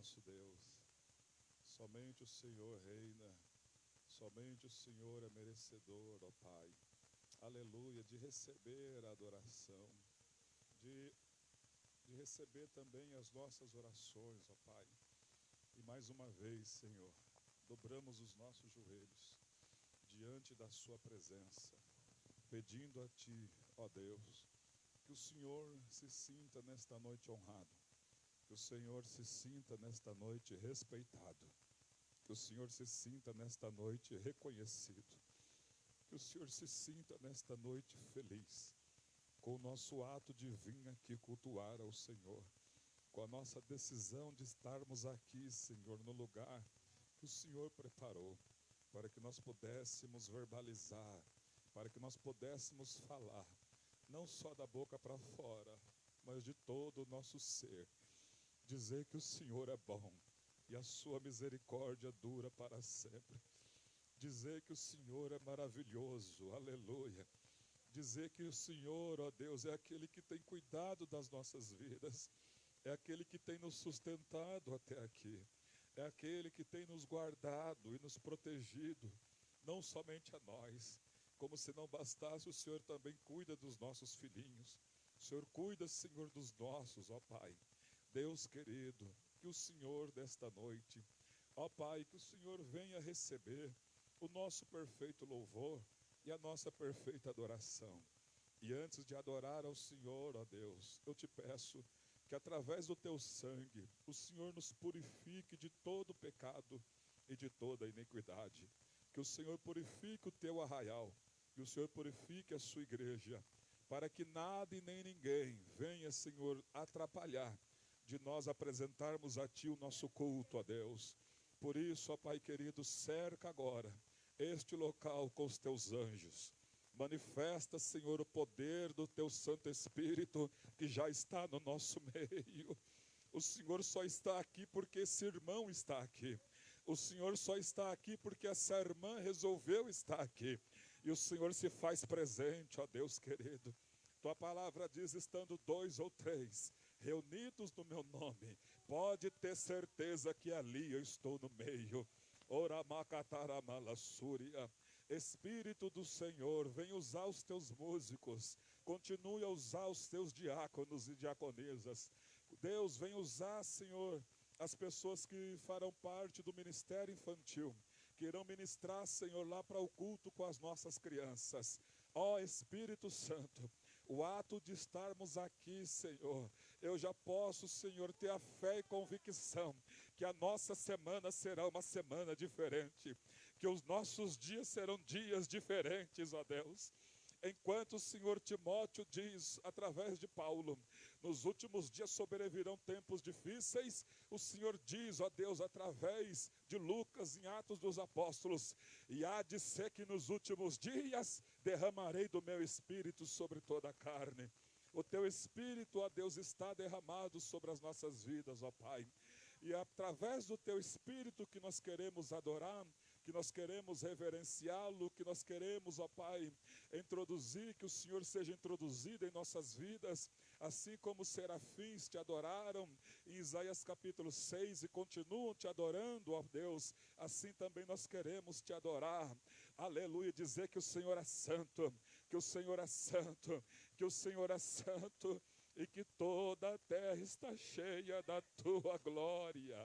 nosso Deus. Somente o Senhor reina, somente o Senhor é merecedor, ó Pai. Aleluia, de receber a adoração, de receber também as nossas orações, ó Pai. E mais uma vez, Senhor, dobramos os nossos joelhos diante da Sua presença, pedindo a Ti, ó Deus, que o Senhor se sinta nesta noite honrado, que o Senhor se sinta nesta noite respeitado, que o Senhor se sinta nesta noite reconhecido, que o Senhor se sinta nesta noite feliz, com o nosso ato de vir aqui cultuar ao Senhor, com a nossa decisão de estarmos aqui, Senhor, no lugar que o Senhor preparou, para que nós pudéssemos verbalizar, para que nós pudéssemos falar, não só da boca para fora, mas de todo o nosso ser, dizer que o Senhor é bom e a sua misericórdia dura para sempre, dizer que o Senhor é maravilhoso, aleluia, dizer que o Senhor, ó Deus, é aquele que tem cuidado das nossas vidas, é aquele que tem nos sustentado até aqui, é aquele que tem nos guardado e nos protegido, não somente a nós, como se não bastasse, o Senhor também cuida dos nossos filhinhos, o Senhor cuida, Senhor, dos nossos, ó Pai. Deus querido, que o Senhor desta noite, ó Pai, que o Senhor venha receber o nosso perfeito louvor e a nossa perfeita adoração. E antes de adorar ao Senhor, ó Deus, eu te peço que através do teu sangue, o Senhor nos purifique de todo pecado e de toda iniquidade. Que o Senhor purifique o teu arraial, que o Senhor purifique a sua igreja, para que nada e nem ninguém venha, Senhor, atrapalhar de nós apresentarmos a Ti o nosso culto, ó Deus. Por isso, ó Pai querido, cerca agora este local com os teus anjos. Manifesta, Senhor, o poder do teu Santo Espírito que já está no nosso meio. O Senhor só está aqui porque esse irmão está aqui. O Senhor só está aqui porque essa irmã resolveu estar aqui. E o Senhor se faz presente, ó Deus querido. Tua palavra diz, estando 2 ou 3 reunidos no meu nome, pode ter certeza que ali eu estou no meio. Oramacataramalassúria. Espírito do Senhor, vem usar os teus músicos, continue a usar os teus diáconos e diaconisas. Deus, vem usar, Senhor, as pessoas que farão parte do ministério infantil, que irão ministrar, Senhor, lá para o culto com as nossas crianças. Ó Espírito Santo, o ato de estarmos aqui, Senhor, eu já posso, Senhor, ter a fé e convicção que a nossa semana será uma semana diferente, que os nossos dias serão dias diferentes, ó Deus. Enquanto o Senhor Timóteo diz, através de Paulo, nos últimos dias sobrevirão tempos difíceis, o Senhor diz, ó Deus, através de Lucas, em Atos dos Apóstolos, e há de ser que nos últimos dias derramarei do meu Espírito sobre toda a carne. O teu Espírito, ó Deus, está derramado sobre as nossas vidas, ó Pai. E é através do teu Espírito que nós queremos adorar, que nós queremos reverenciá-lo, que nós queremos, ó Pai, introduzir, que o Senhor seja introduzido em nossas vidas, assim como os serafins te adoraram em Isaías capítulo 6 e continuam te adorando, ó Deus, assim também nós queremos te adorar, aleluia, dizer que o Senhor é santo, que o Senhor é santo, que o Senhor é santo, e que toda a terra está cheia da tua glória.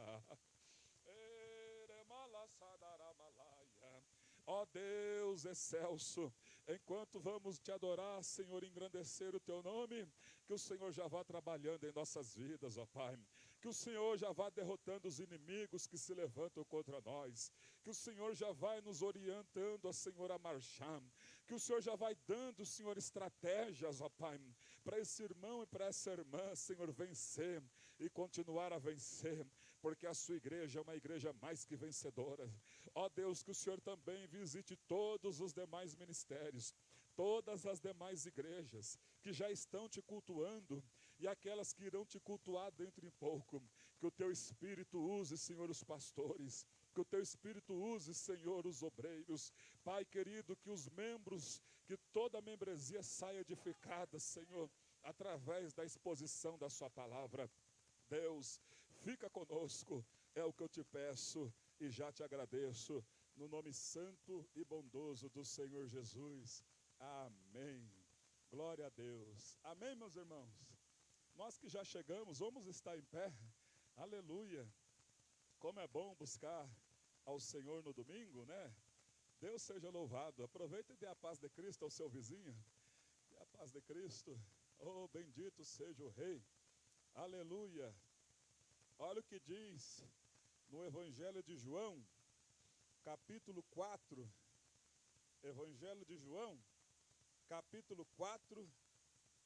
Ó Deus excelso, enquanto vamos te adorar, Senhor, engrandecer o teu nome, que o Senhor já vá trabalhando em nossas vidas, ó Pai, que o Senhor já vá derrotando os inimigos que se levantam contra nós, que o Senhor já vai nos orientando, ó Senhor, a marchar, que o Senhor já vai dando, Senhor, estratégias, ó Pai, para esse irmão e para essa irmã, Senhor, vencer e continuar a vencer, porque a sua igreja é uma igreja mais que vencedora. Ó Deus, que o Senhor também visite todos os demais ministérios, todas as demais igrejas que já estão te cultuando e aquelas que irão te cultuar dentro de pouco. Que o teu Espírito use, Senhor, os pastores, que o teu Espírito use, Senhor, os obreiros. Pai querido, que os membros, que toda a membresia saia edificada, Senhor, através da exposição da sua palavra. Deus, fica conosco, é o que eu te peço e já te agradeço, no nome santo e bondoso do Senhor Jesus. Amém. Glória a Deus. Amém, meus irmãos? Nós que já chegamos, vamos estar em pé. Aleluia. Como é bom buscar ao Senhor no domingo, né? Deus seja louvado. Aproveita e dê a paz de Cristo ao seu vizinho. Dê a paz de Cristo. Oh, bendito seja o Rei. Aleluia. Olha o que diz no Evangelho de João, capítulo 4. Evangelho de João, capítulo 4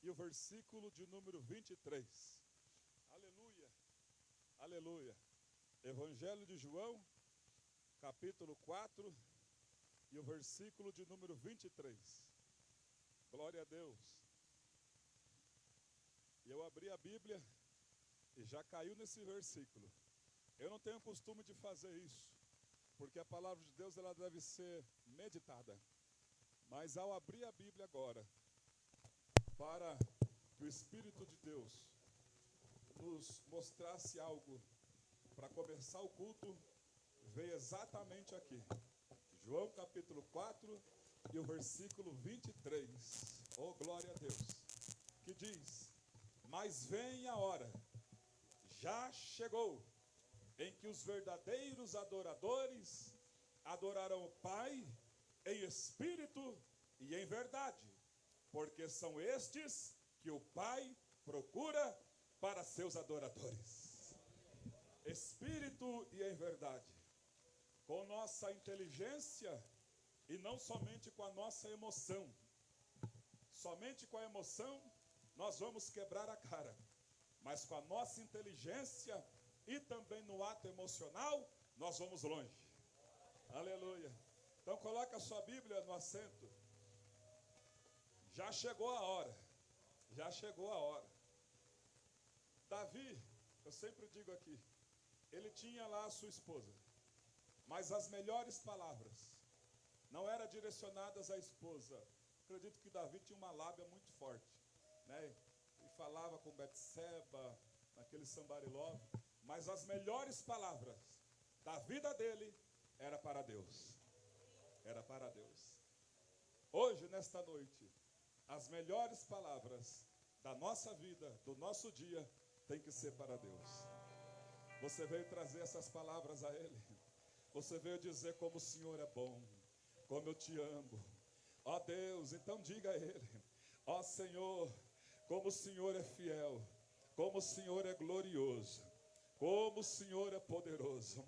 e o versículo de número 23. Aleluia. Aleluia. Evangelho de João, capítulo 4 e o versículo de número 23. Glória a Deus. E eu abri a Bíblia e já caiu nesse versículo. Eu não tenho costume de fazer isso, porque a palavra de Deus ela deve ser meditada. Mas ao abrir a Bíblia agora, para que o Espírito de Deus nos mostrasse algo para começar o culto, veio exatamente aqui. João capítulo 4 e o versículo 23. Oh, glória a Deus. Que diz: mas vem a hora, já chegou, em que os verdadeiros adoradores adorarão o Pai em espírito e em verdade, porque são estes que o Pai procura para seus adoradores. Espírito e em verdade. Com nossa inteligência e não somente com a nossa emoção. Somente com a emoção nós vamos quebrar a cara, mas com a nossa inteligência e também no ato emocional nós vamos longe. Aleluia. Então coloca a sua Bíblia no assento. Já chegou a hora. Já chegou a hora. Davi, eu sempre digo aqui, ele tinha lá a sua esposa, mas as melhores palavras não eram direcionadas à esposa. Acredito que Davi tinha uma lábia muito forte, né? E falava com Betseba, naquele sambariló, mas as melhores palavras da vida dele era para Deus. Era para Deus. Hoje, nesta noite, as melhores palavras da nossa vida, do nosso dia, tem que ser para Deus. Você veio trazer essas palavras a Ele. Você veio dizer como o Senhor é bom, como eu te amo. Ó Deus, então diga a Ele: ó Senhor, como o Senhor é fiel, como o Senhor é glorioso, como o Senhor é poderoso,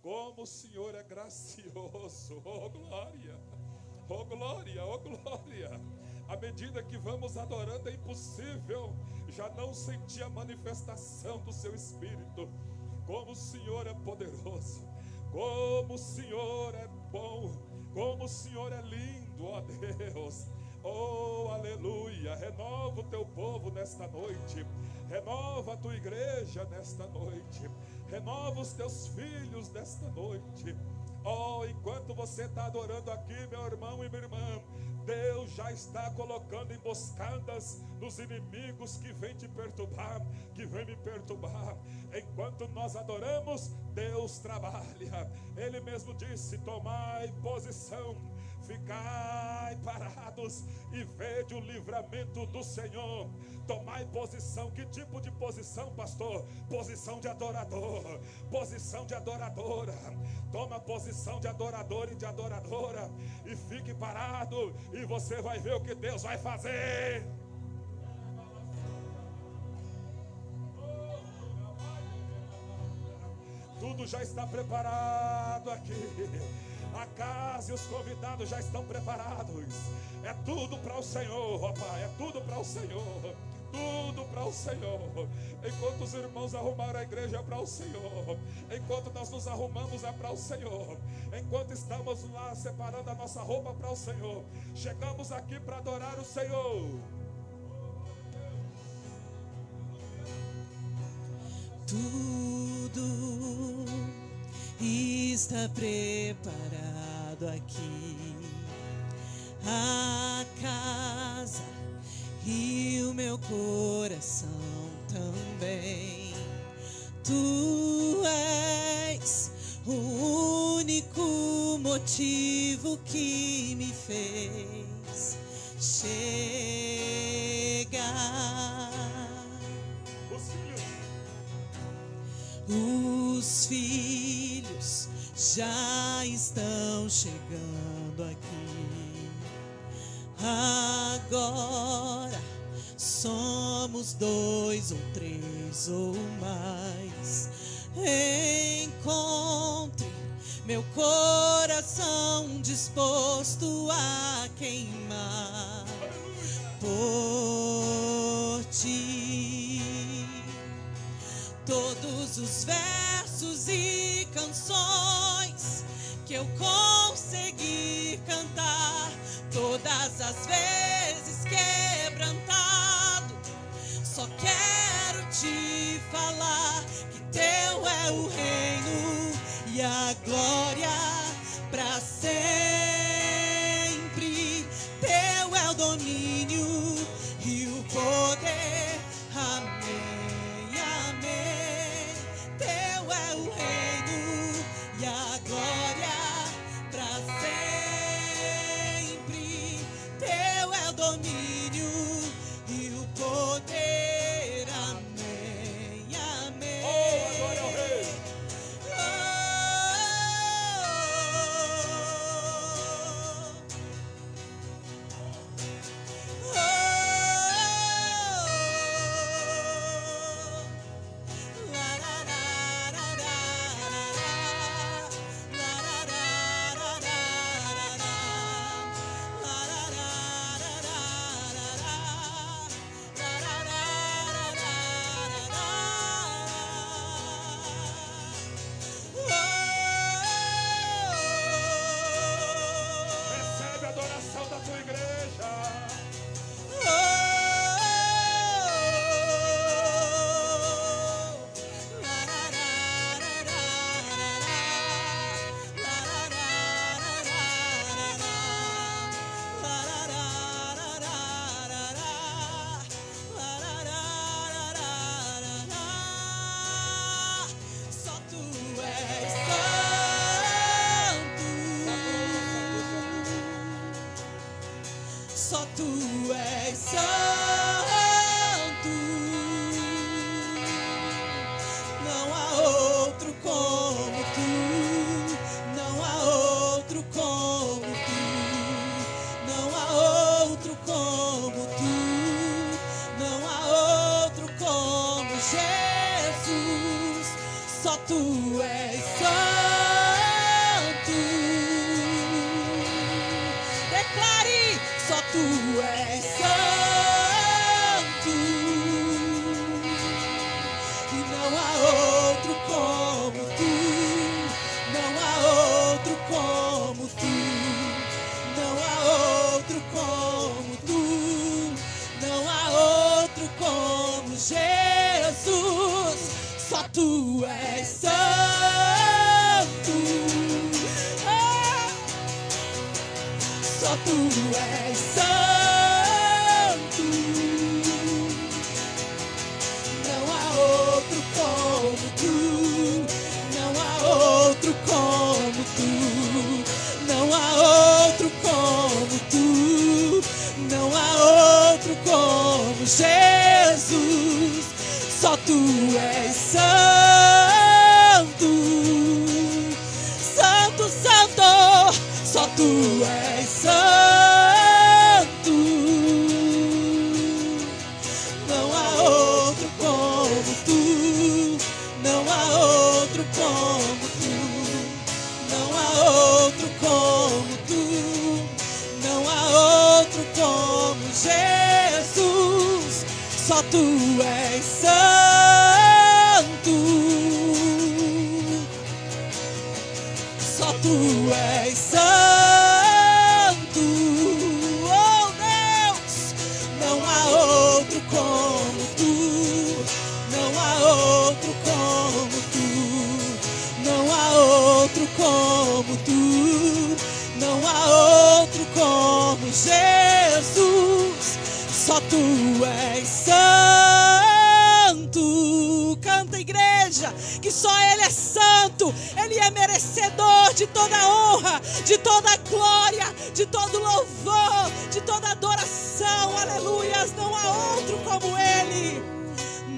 como o Senhor é gracioso. Oh glória, oh glória, oh glória. À medida que vamos adorando, é impossível já não sentir a manifestação do seu Espírito. Como o Senhor é poderoso, como o Senhor é bom, como o Senhor é lindo, ó Deus. Oh, aleluia. Renova o teu povo nesta noite. Renova a tua igreja nesta noite. Renova os teus filhos nesta noite. Oh, enquanto você está adorando aqui, meu irmão e minha irmã, Deus já está colocando emboscadas nos inimigos que vêm te perturbar, que vêm me perturbar. Enquanto nós adoramos, Deus trabalha. Ele mesmo disse: tomai posição, ficai parados e vede o livramento do Senhor. Tomai posição. Que tipo de posição, pastor? Posição de adorador, posição de adoradora. Toma posição de adorador e de adoradora e fique parado, e você vai ver o que Deus vai fazer. Tudo já está preparado aqui. A casa e os convidados já estão preparados. É tudo para o Senhor, ó Pai, é tudo para o Senhor. Tudo para o Senhor. Enquanto os irmãos arrumaram a igreja, é para o Senhor. Enquanto nós nos arrumamos, é para o Senhor. Enquanto estamos lá separando a nossa roupa, para o Senhor. Chegamos aqui para adorar o Senhor. Tudo está preparado aqui. A casa e o meu coração também. Tu és o único motivo que me fez chegar. Os filhos já estão chegando aqui. Agora somos 2 ou 3 ou mais. Encontre meu coração disposto a queimar por ti. Todos os versos e canções que eu consegui cantar, todas as vezes quebrantado, só quero te falar que teu é o reino e a glória para sempre. Teu é o domínio e o poder. Amém, amém. Teu é o reino e a glória para sempre. Teu é o domínio e o poder. Amém, amém. Oh, glória ao Rei. Recebe a adoração da tua igreja. Só tu és santo. Só tu és santo. Não há outro como tu. Não há outro como tu. Não há outro como tu. Não há outro como Jesus. Só tu és santo. Declare, só tu és santo. E não há outro como tu. Não há outro como tu. Não há outro como tu. Não há outro como Jesus. Só tu és santo. Só tu és santo. Não há outro como tu. Não há outro como tu. Não há outro como tu. Não há outro como Jesus. Só tu és santo. Santo, santo. Só tu és santo. Não há outro como tu. Não há outro como tu. Não há outro como tu. Não há outro como Jesus. Só tu és santo. Só tu és santo. Oh Deus, não há outro como tu. Não há outro como tu. Não há outro como tu. Não há outro como Jesus. Só tu és santo. Canta igreja que só Ele é santo, Ele é merecedor de toda honra, de toda glória, de todo louvor, de toda adoração. Aleluias, não há outro como Ele,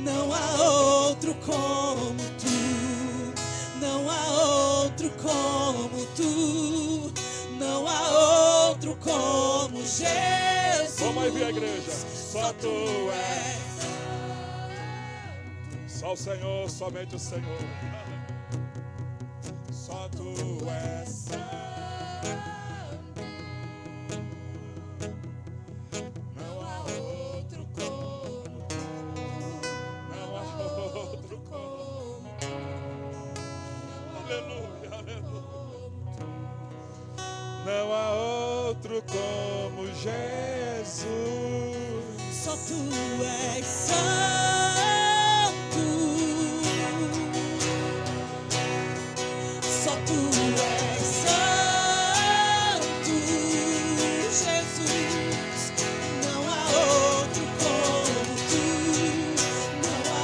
não há outro como Tu, não há outro como Tu, não há outro como Jesus. Vamos aí ver a igreja. Só Tu és. Só o Senhor, somente o Senhor. Só Tu és santo. Não há outro como Tu. Não há outro como Tu. Aleluia, aleluia. Não há outro como Jesus. Só Tu és santo. Só Tu és santo, Jesus. Não há outro como Tu. Não há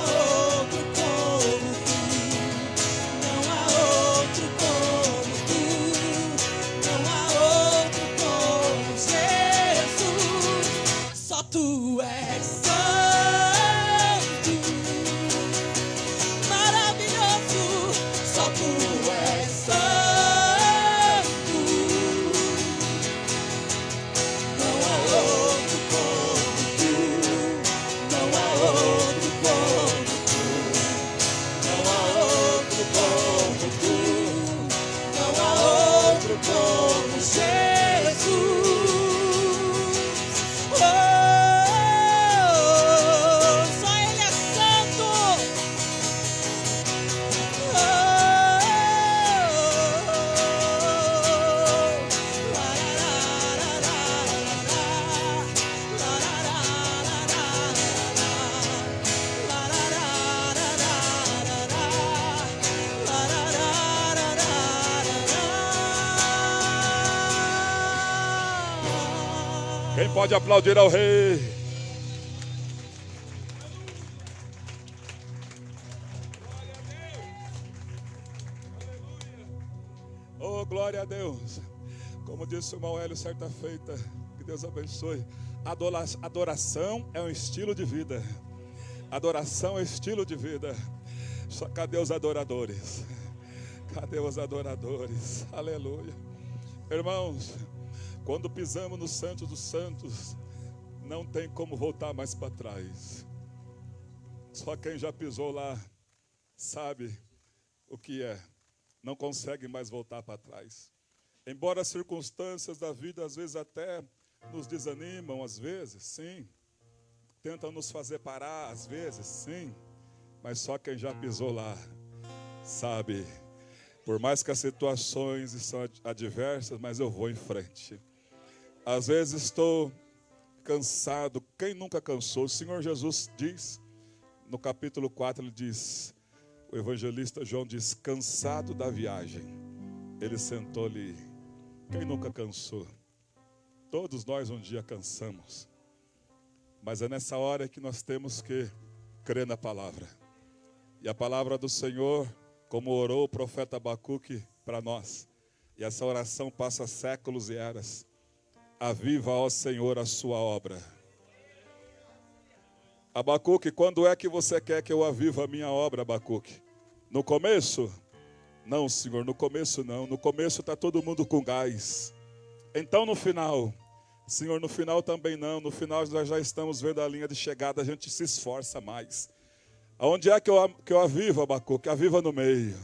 outro como Tu. Não há outro como Tu. Não há outro como Jesus. Só Tu és santo. Maravilhoso. Só Tu és santo. Não há outro como Tu. Não há outro como Tu. Não há outro como Tu. Não há outro como Jesus. Só Ele é santo. Quem pode aplaudir ao Rei? Oh, glória a Deus. Como disse o irmão Hélio certa feita, que Deus abençoe. Adoração é um estilo de vida. Adoração é estilo de vida. Só cadê os adoradores? Cadê os adoradores? Aleluia. Irmãos, quando pisamos no Santo dos Santos, não tem como voltar mais para trás. Só quem já pisou lá sabe o que é. Não consegue mais voltar para trás. Embora as circunstâncias da vida às vezes até nos desanimam, às vezes, sim. Tentam nos fazer parar, às vezes, sim. Mas só quem já pisou lá sabe. Por mais que as situações são adversas, mas eu vou em frente. Às vezes estou cansado. Quem nunca cansou? O Senhor Jesus diz, no capítulo 4, ele diz, o evangelista João diz, cansado da viagem, ele sentou ali. Quem nunca cansou? Todos nós um dia cansamos. Mas é nessa hora que nós temos que crer na palavra. E a palavra do Senhor, como orou o profeta Abacuque para nós. E essa oração passa séculos e eras. Aviva, ó Senhor, a sua obra. Abacuque, quando é que você quer que eu avive a minha obra, Abacuque? No começo? Não, Senhor, no começo não. No começo está todo mundo com gás. Então no final? Senhor, no final também não. No final nós já estamos vendo a linha de chegada, a gente se esforça mais. Aonde é que eu avivo, Abacuque? Aviva no meio.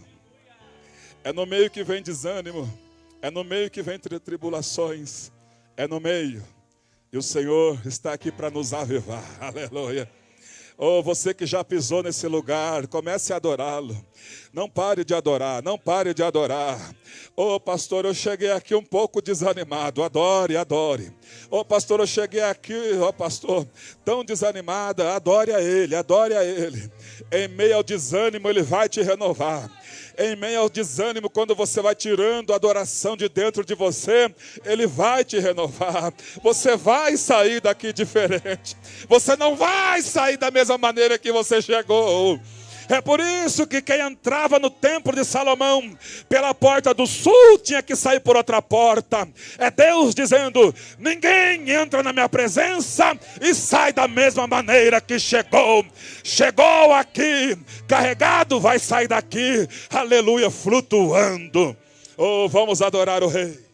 É no meio que vem desânimo. É no meio que vem tribulações. É no meio. E o Senhor está aqui para nos avivar. Aleluia. Oh, você que já pisou nesse lugar, comece a adorá-lo. Não pare de adorar, não pare de adorar. Oh, pastor, eu cheguei aqui um pouco desanimado. Adore, adore. Oh, pastor, eu cheguei aqui, oh, pastor, tão desanimada. Adore a Ele, adore a Ele. Em meio ao desânimo, Ele vai te renovar. Em meio ao desânimo, quando você vai tirando a adoração de dentro de você, Ele vai te renovar. Você vai sair daqui diferente. Você não vai sair da mesma maneira que você chegou. É por isso que quem entrava no templo de Salomão pela porta do sul tinha que sair por outra porta. É Deus dizendo: ninguém entra na minha presença e sai da mesma maneira que chegou. Chegou aqui, carregado, vai sair daqui, aleluia, flutuando. Oh, vamos adorar o Rei.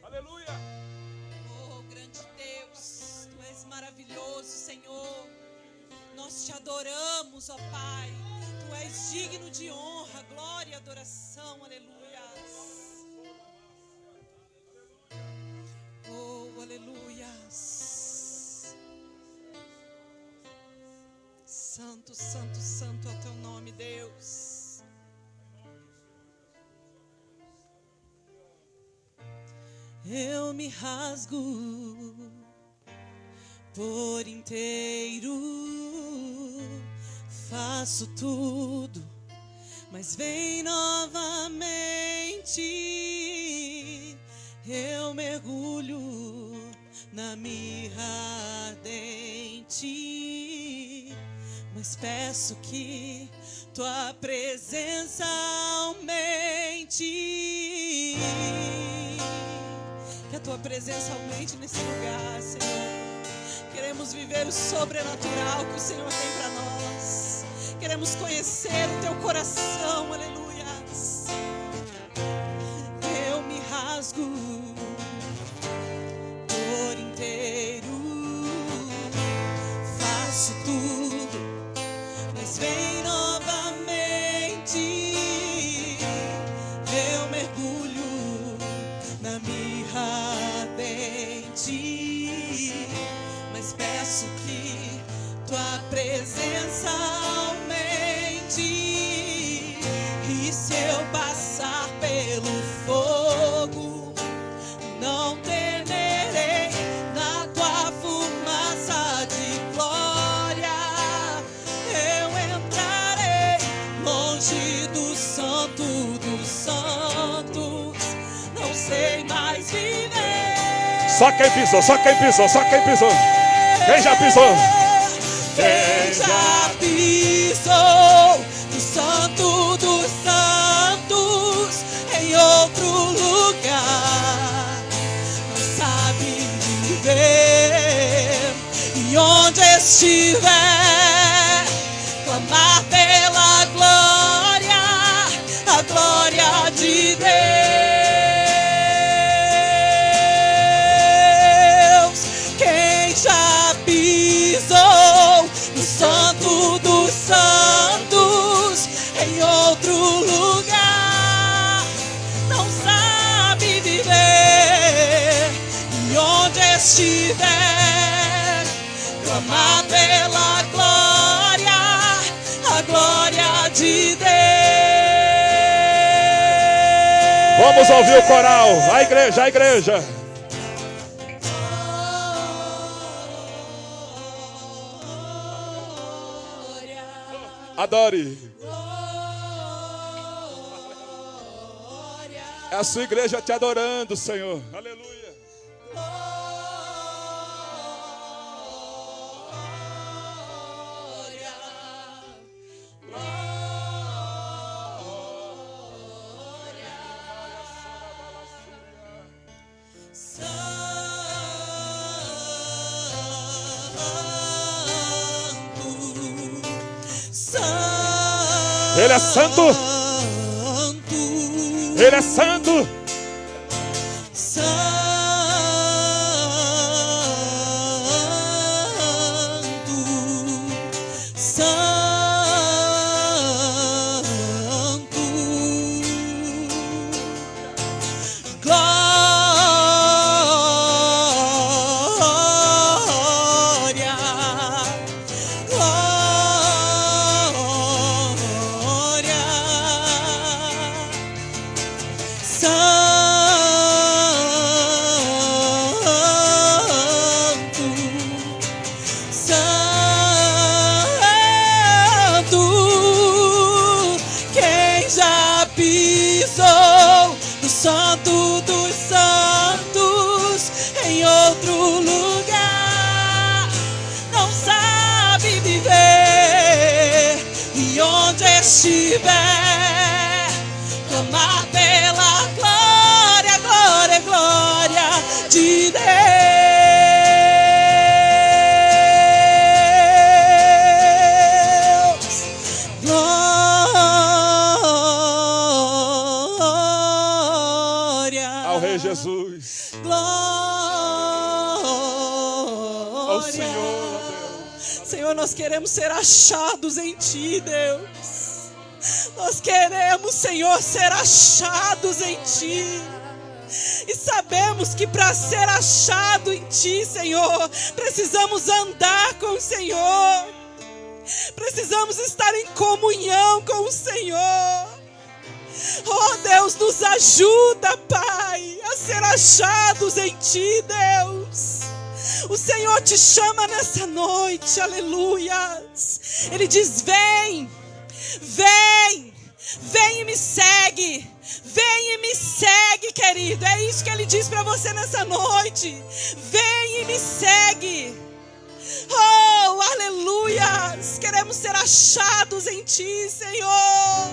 Aleluia. Oh, grande Deus, Tu és maravilhoso, Senhor. Nós Te adoramos, ó Pai. Tu és digno de honra, glória e adoração, aleluia. Oh, aleluia. Santo, santo, santo é o Teu nome, Deus. Eu me rasgo por inteiro, faço tudo, mas vem novamente. Eu mergulho na mirra ardente, mas peço que Tua presença aumente. Que a Tua presença aumente nesse lugar, Senhor. Queremos viver o sobrenatural que o Senhor tem para nós. Queremos conhecer o Teu coração, aleluia. Eu me rasgo por inteiro, faço tudo, mas vem novamente. Eu mergulho na mirra ardente, mas peço que Tua presença aumente. E se eu passar pelo fogo, não temerei. Na Tua fumaça de glória eu entrarei. Longe do santo dos santos, não sei mais viver. Só quem pisou, só quem pisou, só quem pisou. Quem já pisou? Quem já pisou no santo dos santos em outro lugar não sabe viver. E onde estiver, clamar pela glória, a glória de Deus. Quem já pisou no santo dos santos em outro lugar não sabe viver. E onde estiver, clamar pela glória, a glória de Deus. Vamos ouvir o coral. A igreja, a igreja. Adore. É a sua igreja te adorando, Senhor. Aleluia. Ele é santo. Ele é santo. Santo dos santos em outro lugar não sabe viver. E onde estiver, clamar pela glória, glória, glória de Deus. Glória ao Rei Jesus, glória ao Senhor, ó Deus. Senhor, nós queremos ser achados em Ti, Deus. Nós queremos, Senhor, ser achados em Ti. E sabemos que para ser achado em Ti, Senhor, precisamos andar com o Senhor. Precisamos estar em comunhão com o Senhor. Oh Deus, nos ajuda, Pai, a ser achados em Ti, Deus. O Senhor te chama nessa noite, aleluias. Ele diz: vem, vem, vem e me segue. Vem e me segue, querido. É isso que Ele diz para você nessa noite. Vem e me segue. Oh, aleluias. Queremos ser achados em Ti, Senhor.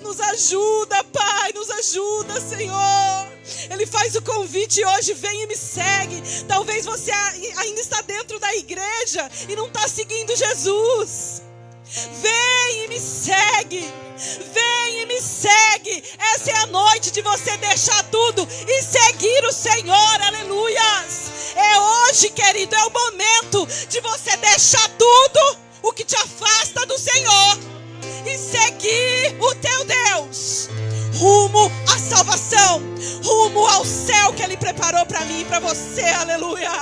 Nos ajuda, Pai, nos ajuda, Senhor. Ele faz o convite hoje: vem e me segue. Talvez você ainda está dentro da igreja e não está seguindo Jesus. Vem e me segue. Vem e me segue. Essa é a noite de você deixar tudo e seguir o Senhor, aleluias. É hoje, querido, é o momento de você deixar tudo o que te afasta do Senhor e seguir o teu Deus, rumo à salvação, rumo ao céu que Ele preparou para mim e para você, aleluia.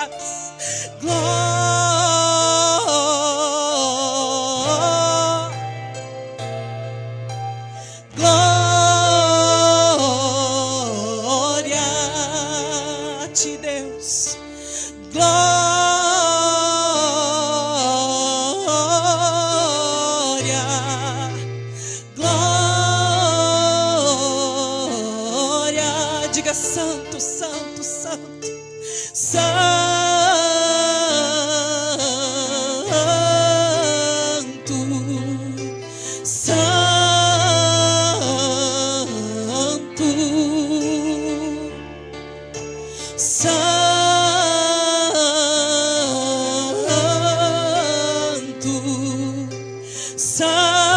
Glória a Ti, Deus. Diga: santo, santo, santo, santo, santo, santo, santo.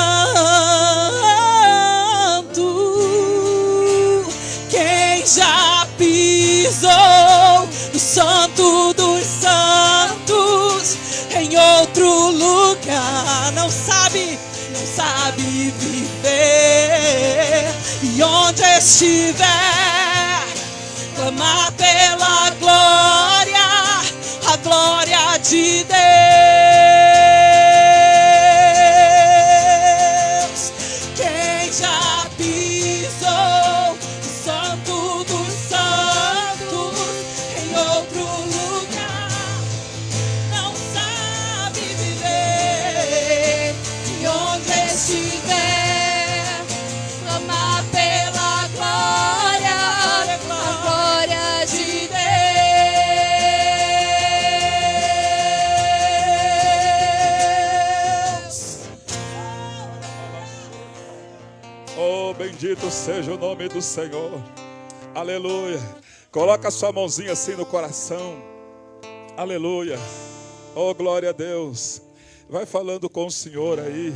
Quem já pisou no santo dos santos, em outro lugar, não sabe viver. E onde estiver, clamar pela glória, a glória de Deus. Quem já pisou no santo dos santos, em outro lugar, não sabe viver. E onde estiver, clamar pela glória, a glória de Deus. Oh, bendito seja o nome do Senhor. Aleluia. Coloca a sua mãozinha assim no coração. Aleluia. Oh, glória a Deus. Vai falando com o Senhor aí.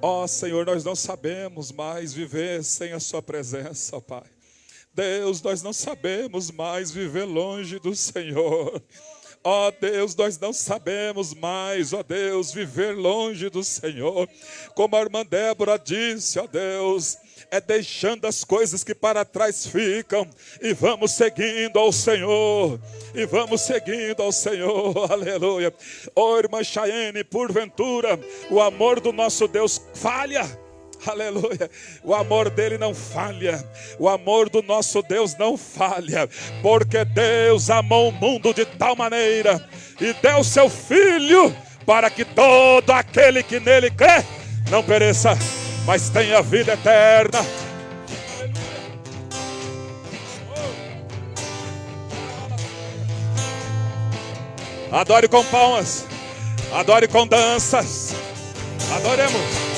Ó Senhor, nós não sabemos mais viver sem a sua presença, Pai. Deus, nós não sabemos mais viver longe do Senhor. Ó Deus, nós não sabemos mais, ó Deus, viver longe do Senhor. Como a irmã Débora disse, ó Deus, é deixando as coisas que para trás ficam e vamos seguindo ao Senhor. E vamos seguindo ao Senhor, aleluia. Ó irmã Chayane, porventura o amor do nosso Deus falha? Aleluia, o amor dele não falha, o amor do nosso Deus não falha, porque Deus amou o mundo de tal maneira e deu seu Filho para que todo aquele que nele crê não pereça, mas tenha vida eterna. Adore com palmas, adore com danças, adoremos.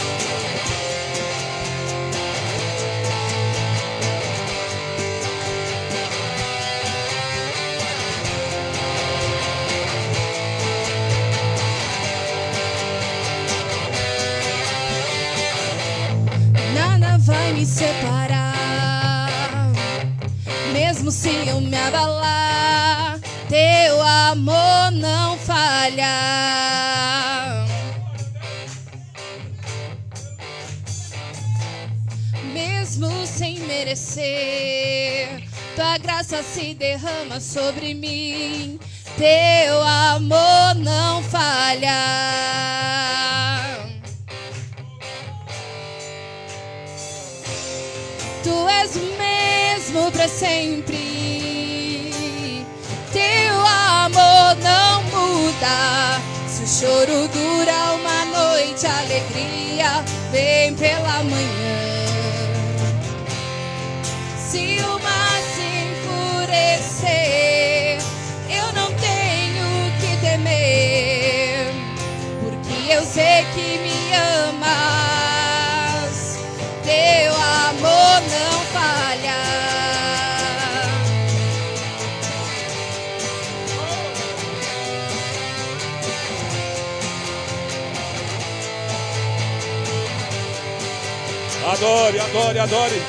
Mesmo se eu me abalar, teu amor não falha. Mesmo sem merecer, tua graça se derrama sobre mim. Teu amor não falha. Tu és o mesmo para sempre. Teu amor não muda. Se o choro dura uma noite, a alegria vem pela manhã. Se o mar se enfurecer, eu não tenho que temer, porque eu sei que me amas. Teu amor não falha. Adore, adore, adore.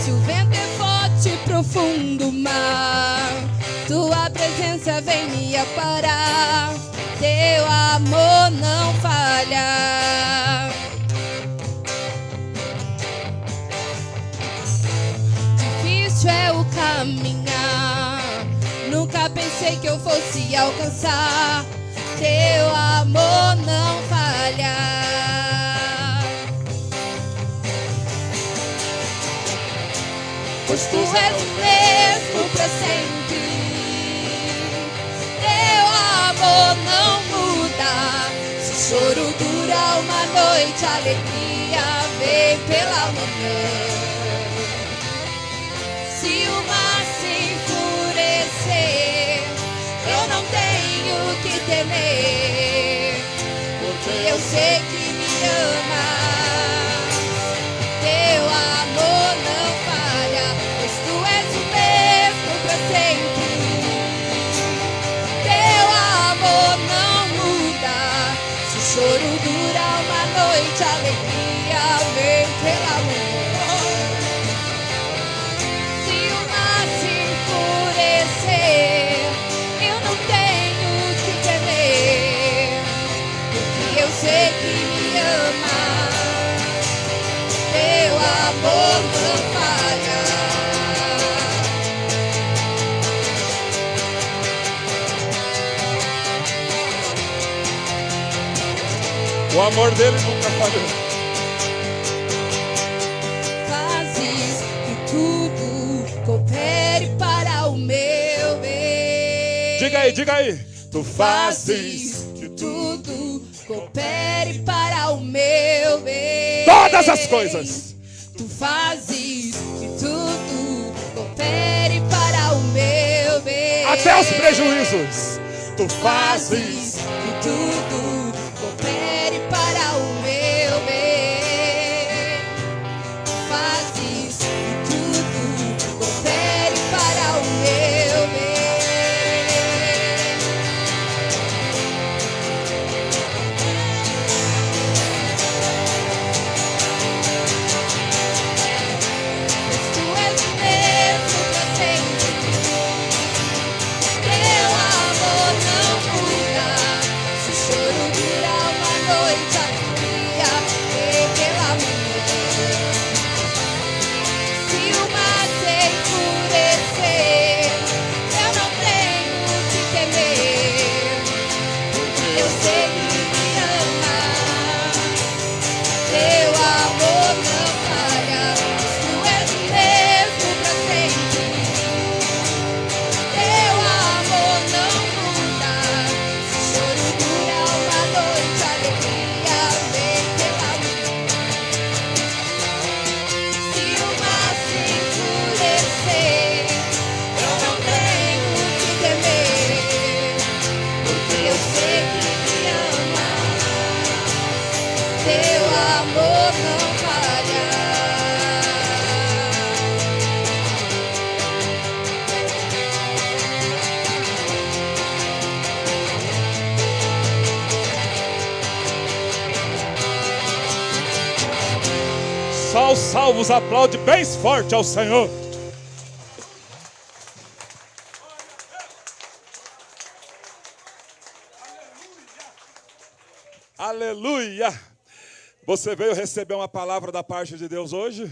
Se o vento é forte e profundo mar, tua presença vem me aparar. Teu amor não falha. Difícil é o caminhar, nunca pensei que eu fosse alcançar. Teu amor não falha. Pois tu és o mesmo para sempre. Teu amor não muda. Se o choro dura uma noite, a alegria vem pela manhã. Se o mar se enfurecer, eu não tenho que temer, porque eu sei que me amas. Teu amor não falha, pois tu és o mesmo para sempre. Teu amor não muda. Se o choro dura uma noite, a alegria vem pela manhã. Se o mar se enfurecer, eu não tenho que temer, porque eu sei que me amas. Teu amor não falha. O amor dele nunca falhou. Fazes que tudo coopere para o meu bem. Diga aí, diga aí. Tu Fazes que tudo coopere para o meu bem. todas as coisas. Tu fazes que tudo coopere para o meu bem. Até os prejuízos. Tu Fazes fazes. que tudo coopere para o meu bem. Fazes que tudo coopere para o meu bem. Pois tu és o mesmo pra sempre. Teu amor não muda. Se o choro dura uma noite, a alegria vem pela manhã. Se o mar se enfurecer, eu não tenho que temer, porque eu sei que me amas. Teu amor não falha, pois tu és o mesmo pra sempre. Teu amor não muda. Se o choro dura uma noite, a alegria vem pela manhã. Se o mar se enfurecer, eu não tenho que temer, porque eu sei que me amas. Teu amor não falha. Só os salvos aplaude bem forte ao Senhor. Aleluia! Você veio receber uma palavra da parte de Deus hoje?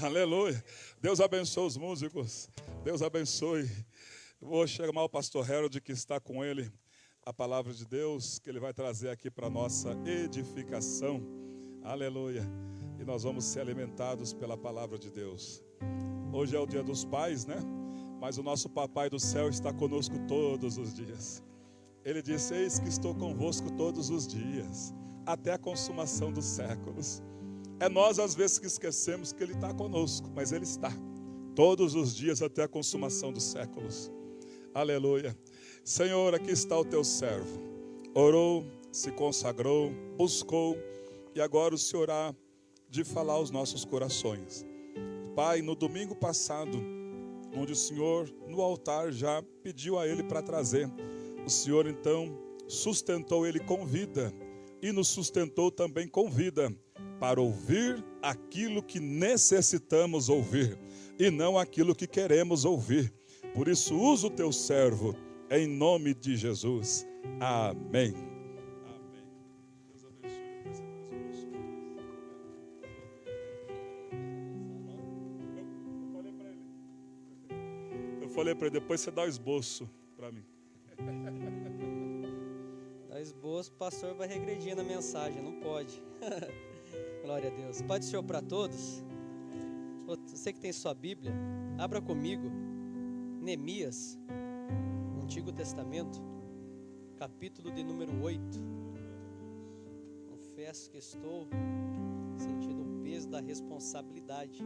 Aleluia! Deus abençoe os músicos. Deus abençoe. Vou chamar o pastor Harold, que está com ele, a palavra de Deus, que ele vai trazer aqui para a nossa edificação. Aleluia! E nós vamos ser alimentados pela palavra de Deus. Hoje é o dia dos pais, né? Mas o nosso papai do céu está conosco todos os dias. Ele disse: eis que estou convosco todos os dias, até a consumação dos séculos. É nós às vezes que esquecemos que Ele está conosco, mas Ele está todos os dias até a consumação dos séculos. Aleluia. Senhor, aqui está o teu servo. Orou, se consagrou, buscou, e agora o Senhor há de falar aos nossos corações. Pai, no domingo passado, onde o Senhor no altar já pediu a Ele para trazer, o Senhor então sustentou Ele com vida e nos sustentou também com vida para ouvir aquilo que necessitamos ouvir e não aquilo que queremos ouvir. Por isso, usa o teu servo em nome de Jesus. Amém. Amém. Deus abençoe. Eu falei para ele, depois você dá o esboço para mim. Dá esboço, o pastor vai regredir na mensagem, não pode. Glória a Deus. Pai do Senhor para todos. Você que tem sua Bíblia, abra comigo Neemias, Antigo Testamento, capítulo de número 8. Confesso que estou sentindo o peso da responsabilidade.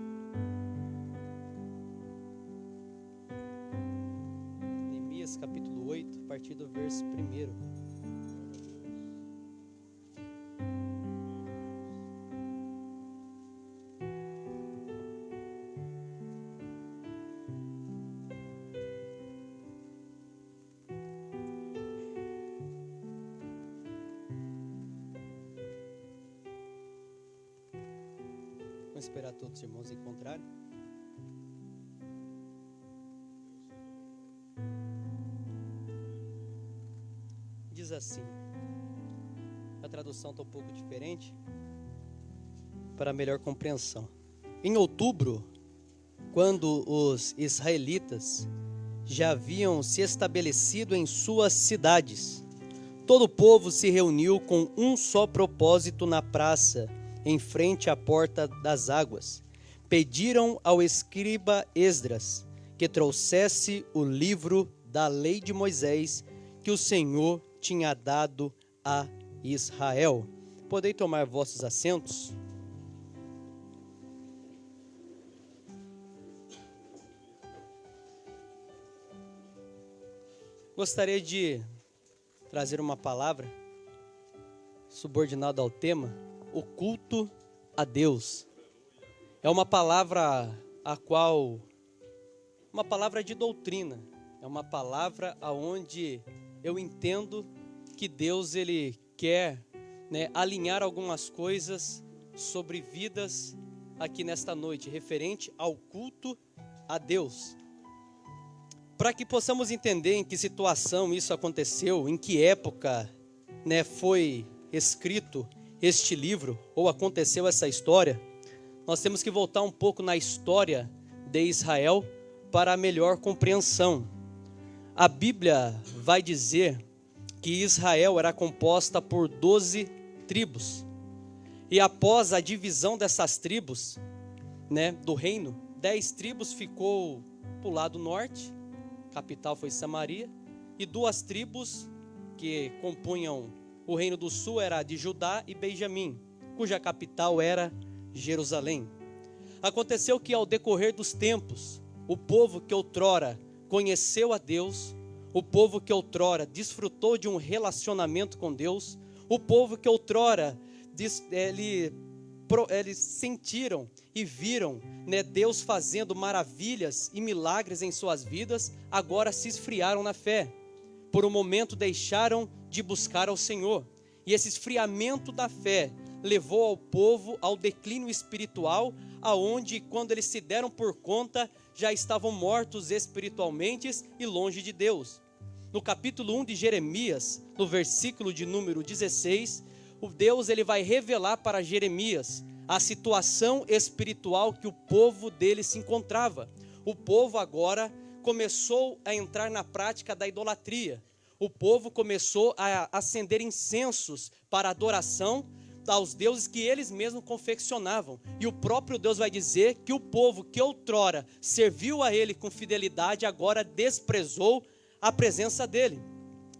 Neemias capítulo 8, a partir do verso 1. Vamos esperar todos os irmãos encontrarem. Diz assim, a tradução está um pouco diferente, para melhor compreensão. Em outubro, quando os israelitas já haviam se estabelecido em suas cidades, todo o povo se reuniu com um só propósito na praça, em frente à porta das águas. Pediram ao escriba Esdras que trouxesse o livro da lei de Moisés que o Senhor tinha dado a Israel. Podem tomar vossos assentos? Gostaria de trazer uma palavra subordinada ao tema: o culto a Deus. É uma palavra uma palavra de doutrina, é uma palavra aonde eu entendo que Deus ele quer, alinhar algumas coisas sobre vidas aqui nesta noite, referente ao culto a Deus. Para que possamos entender em que situação isso aconteceu, em que época, foi escrito este livro, ou aconteceu essa história, nós temos que voltar um pouco na história de Israel para a melhor compreensão. A Bíblia vai dizer que Israel era composta por 12 tribos, e após a divisão dessas tribos, do reino, 10 tribos ficou para o lado norte, capital foi Samaria, e 2 tribos que compunham o reino do sul era de Judá e Benjamim, cuja capital era Jerusalém. Aconteceu que ao decorrer dos tempos, o povo que outrora conheceu a Deus, o povo que outrora desfrutou de um relacionamento com Deus, o povo que outrora eles sentiram e viram, Deus fazendo maravilhas e milagres em suas vidas, agora se esfriaram na fé. Por um momento deixaram de buscar ao Senhor. E esse esfriamento da fé levou ao povo ao declínio espiritual, aonde quando eles se deram por conta, já estavam mortos espiritualmente e longe de Deus. No capítulo 1 de Jeremias, no versículo de número 16, o Deus ele vai revelar para Jeremias a situação espiritual que o povo dele se encontrava. O povo agora começou a entrar na prática da idolatria. O povo começou a acender incensos para adoração aos deuses que eles mesmos confeccionavam. E o próprio Deus vai dizer que o povo que outrora serviu a ele com fidelidade, agora desprezou a presença dele.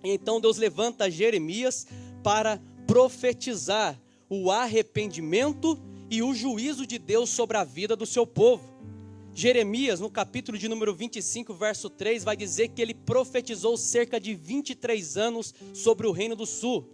E então Deus levanta Jeremias para profetizar o arrependimento e o juízo de Deus sobre a vida do seu povo. Jeremias, no capítulo de número 25, verso 3, vai dizer que ele profetizou cerca de 23 anos sobre o reino do sul.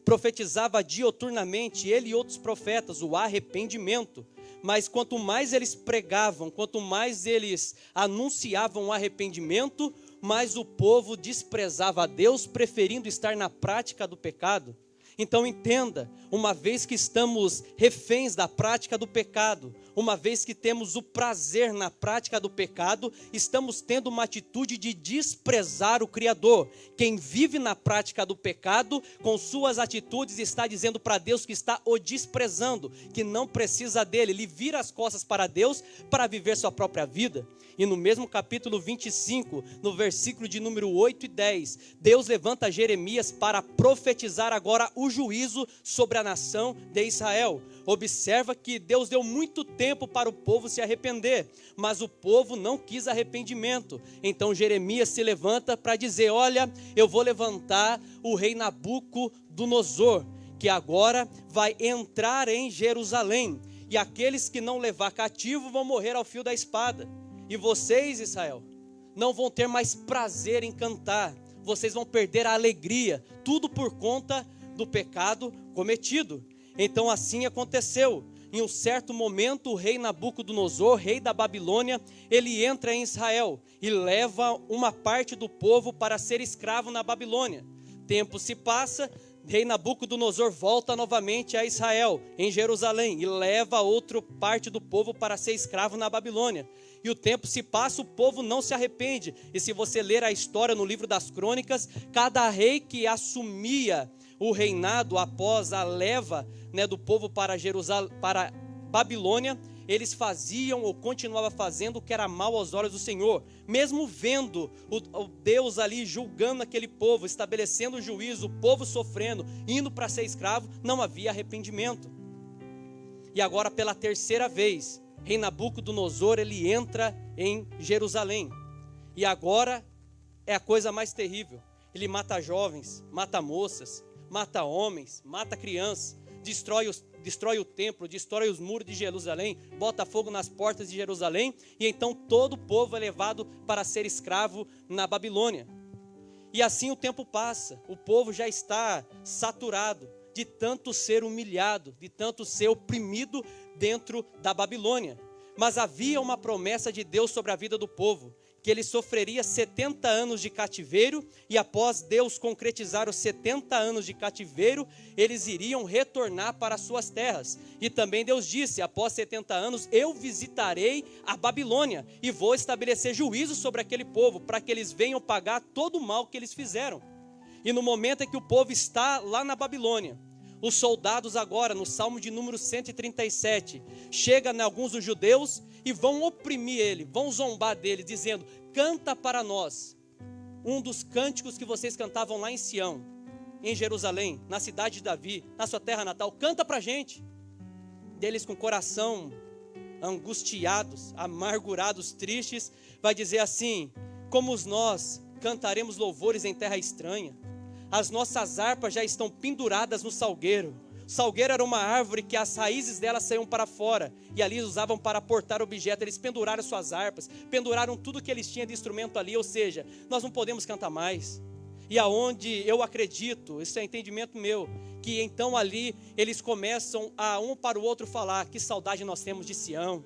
Profetizava dioturnamente, ele e outros profetas, o arrependimento. Mas quanto mais eles pregavam, quanto mais eles anunciavam o arrependimento, mais o povo desprezava a Deus, preferindo estar na prática do pecado. Então entenda, uma vez que estamos reféns da prática do pecado, uma vez que temos o prazer na prática do pecado, estamos tendo uma atitude de desprezar o Criador. Quem vive na prática do pecado, com suas atitudes está dizendo para Deus que está o desprezando, que não precisa dele, ele vira as costas para Deus para viver sua própria vida. E no mesmo capítulo 25, no versículo de número 8 e 10, Deus levanta Jeremias para profetizar agora o juízo sobre a nação de Israel. Observa que Deus deu muito tempo para o povo se arrepender, mas o povo não quis arrependimento. Então Jeremias se levanta para dizer: olha, eu vou levantar o rei Nabucodonosor, que agora vai entrar em Jerusalém, e aqueles que não levar cativo vão morrer ao fio da espada. E vocês, Israel, não vão ter mais prazer em cantar, vocês vão perder a alegria, tudo por conta do pecado cometido. Então assim aconteceu. Em um certo momento, o rei Nabucodonosor, rei da Babilônia, ele entra em Israel e leva uma parte do povo para ser escravo na Babilônia. Tempo se passa, rei Nabucodonosor volta novamente a Israel, em Jerusalém, e leva outra parte do povo para ser escravo na Babilônia. E o tempo se passa, o povo não se arrepende. E se você ler a história no livro das crônicas, cada rei que assumia o reinado após a leva, do povo para Babilônia, eles faziam ou continuavam fazendo o que era mal aos olhos do Senhor. Mesmo vendo o Deus ali julgando aquele povo, estabelecendo o juízo, o povo sofrendo, indo para ser escravo, não havia arrependimento. E agora pela terceira vez, rei Nabucodonosor, ele entra em Jerusalém. E agora é a coisa mais terrível. Ele mata jovens, mata moças, mata homens, mata crianças, destrói o templo, destrói os muros de Jerusalém, bota fogo nas portas de Jerusalém, e então todo o povo é levado para ser escravo na Babilônia. E assim o tempo passa, o povo já está saturado de tanto ser humilhado, de tanto ser oprimido dentro da Babilônia. Mas havia uma promessa de Deus sobre a vida do povo, que ele sofreria 70 anos de cativeiro, e após Deus concretizar os 70 anos de cativeiro, eles iriam retornar para suas terras. E também Deus disse: após 70 anos eu visitarei a Babilônia e vou estabelecer juízo sobre aquele povo, para que eles venham pagar todo o mal que eles fizeram. E no momento em que o povo está lá na Babilônia, os soldados agora, no Salmo de número 137, chegam em alguns dos judeus e vão oprimir ele, vão zombar dele, dizendo: canta para nós um dos cânticos que vocês cantavam lá em Sião, em Jerusalém, na cidade de Davi, na sua terra natal, canta para a gente. Deles com o coração angustiados, amargurados, tristes, vai dizer assim: como nós cantaremos louvores em terra estranha? As nossas harpas já estão penduradas no salgueiro. O salgueiro era uma árvore que as raízes dela saíam para fora, e ali usavam para portar objetos. Eles penduraram suas harpas, penduraram tudo que eles tinham de instrumento ali, ou seja, nós não podemos cantar mais. E aonde eu acredito, isso é entendimento meu, que então ali eles começam a um para o outro falar: que saudade nós temos de Sião.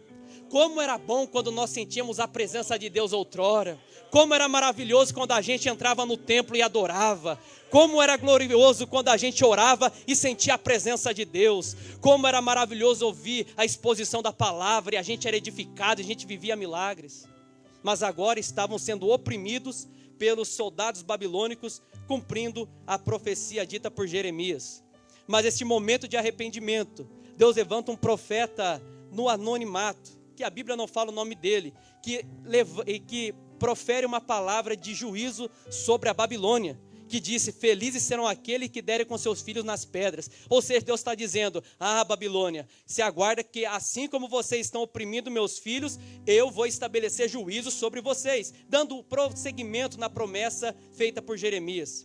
Como era bom quando nós sentíamos a presença de Deus outrora. Como era maravilhoso quando a gente entrava no templo e adorava. Como era glorioso quando a gente orava e sentia a presença de Deus. Como era maravilhoso ouvir a exposição da palavra e a gente era edificado, a gente vivia milagres. Mas agora estavam sendo oprimidos pelos soldados babilônicos, cumprindo a profecia dita por Jeremias. Mas este momento de arrependimento, Deus levanta um profeta no anonimato, que a Bíblia não fala o nome dele, que profere uma palavra de juízo sobre a Babilônia, que disse: felizes serão aqueles que derem com seus filhos nas pedras. Ou seja, Deus está dizendo: ah, Babilônia, se aguarda que assim como vocês estão oprimindo meus filhos, eu vou estabelecer juízo sobre vocês, dando prosseguimento na promessa feita por Jeremias.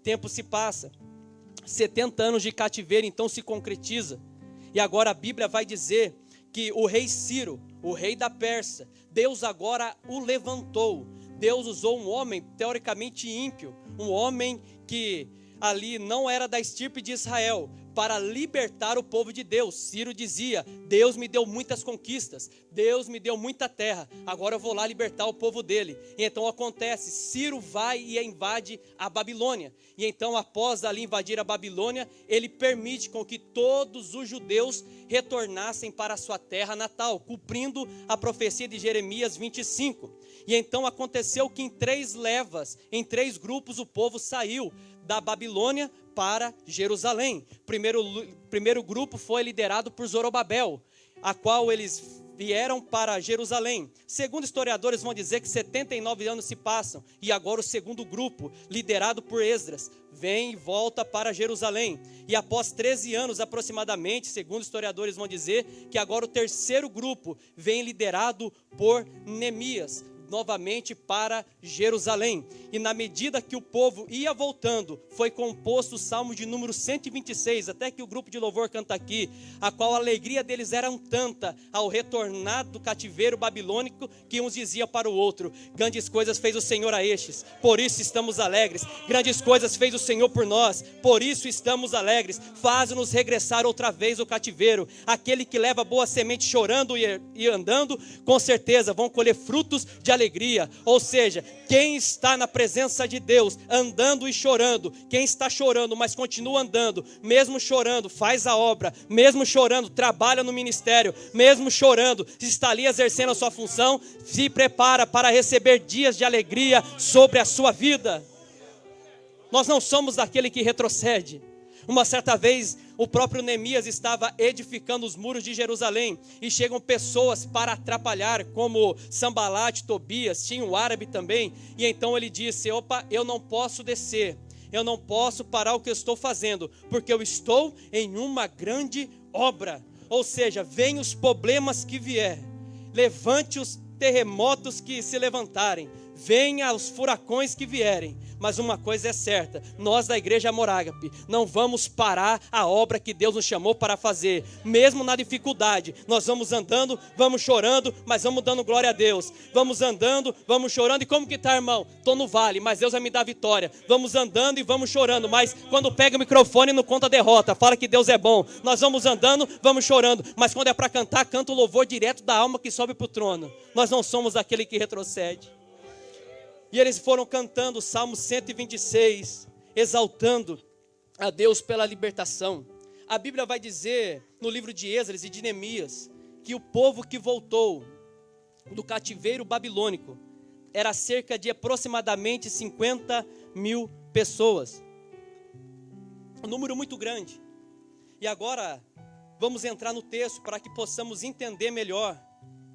Tempo se passa, 70 anos de cativeiro então se concretiza, e agora a Bíblia vai dizer que o rei Ciro, o rei da Pérsia, Deus agora o levantou. Deus usou um homem teoricamente ímpio, um homem que ali não era da estirpe de Israel, para libertar o povo de Deus. Ciro dizia: Deus me deu muitas conquistas, Deus me deu muita terra, agora eu vou lá libertar o povo dele. E então acontece, Ciro vai e invade a Babilônia. E então, após ali invadir a Babilônia, ele permite com que todos os judeus retornassem para a sua terra natal, cumprindo a profecia de Jeremias 25. E então aconteceu que em 3 levas, em 3 grupos, o povo saiu da Babilônia para Jerusalém. Primeiro grupo foi liderado por Zorobabel, a qual eles vieram para Jerusalém. Segundo historiadores vão dizer que 79 anos se passam, e agora o segundo grupo, liderado por Esdras, vem e volta para Jerusalém. E após 13 anos aproximadamente, segundo historiadores vão dizer, que agora o terceiro grupo vem liderado por Neemias, novamente para Jerusalém. E na medida que o povo ia voltando, foi composto o Salmo de número 126, até que o grupo de louvor canta aqui, a qual a alegria deles era tanta ao retornar do cativeiro babilônico, que uns diziam para o outro: grandes coisas fez o Senhor a estes, por isso estamos alegres. Grandes coisas fez o Senhor por nós, por isso estamos alegres. Faz-nos regressar outra vez ao cativeiro. Aquele que leva boa semente chorando e andando, com certeza vão colher frutos de alegria. Ou seja, quem está na presença de Deus, andando e chorando, quem está chorando, mas continua andando, mesmo chorando, faz a obra, mesmo chorando, trabalha no ministério, mesmo chorando, está ali exercendo a sua função, se prepara para receber dias de alegria sobre a sua vida. Nós não somos daquele que retrocede. Uma certa vez, o próprio Neemias estava edificando os muros de Jerusalém, e chegam pessoas para atrapalhar, como Sambalate, Tobias, tinha um árabe também, e então ele disse: opa, eu não posso descer, eu não posso parar o que eu estou fazendo, porque eu estou em uma grande obra. Ou seja, vem os problemas que vier, levante os terremotos que se levantarem, venha os furacões que vierem, mas uma coisa é certa: nós da Igreja Amor Ágape não vamos parar a obra que Deus nos chamou para fazer. Mesmo na dificuldade, nós vamos andando, vamos chorando, mas vamos dando glória a Deus. Vamos andando, vamos chorando. E como que está, irmão? Estou no vale, mas Deus vai me dar vitória. Vamos andando e vamos chorando, mas quando pega o microfone não conta a derrota, fala que Deus é bom. Nós vamos andando, vamos chorando, mas quando é para cantar, canta o louvor direto da alma que sobe para o trono. Nós não somos aquele que retrocede. E eles foram cantando o Salmo 126, exaltando a Deus pela libertação. A Bíblia vai dizer, no livro de Esdras e de Neemias, que o povo que voltou do cativeiro babilônico era cerca de aproximadamente 50 mil pessoas. Um número muito grande. E agora, vamos entrar no texto para que possamos entender melhor,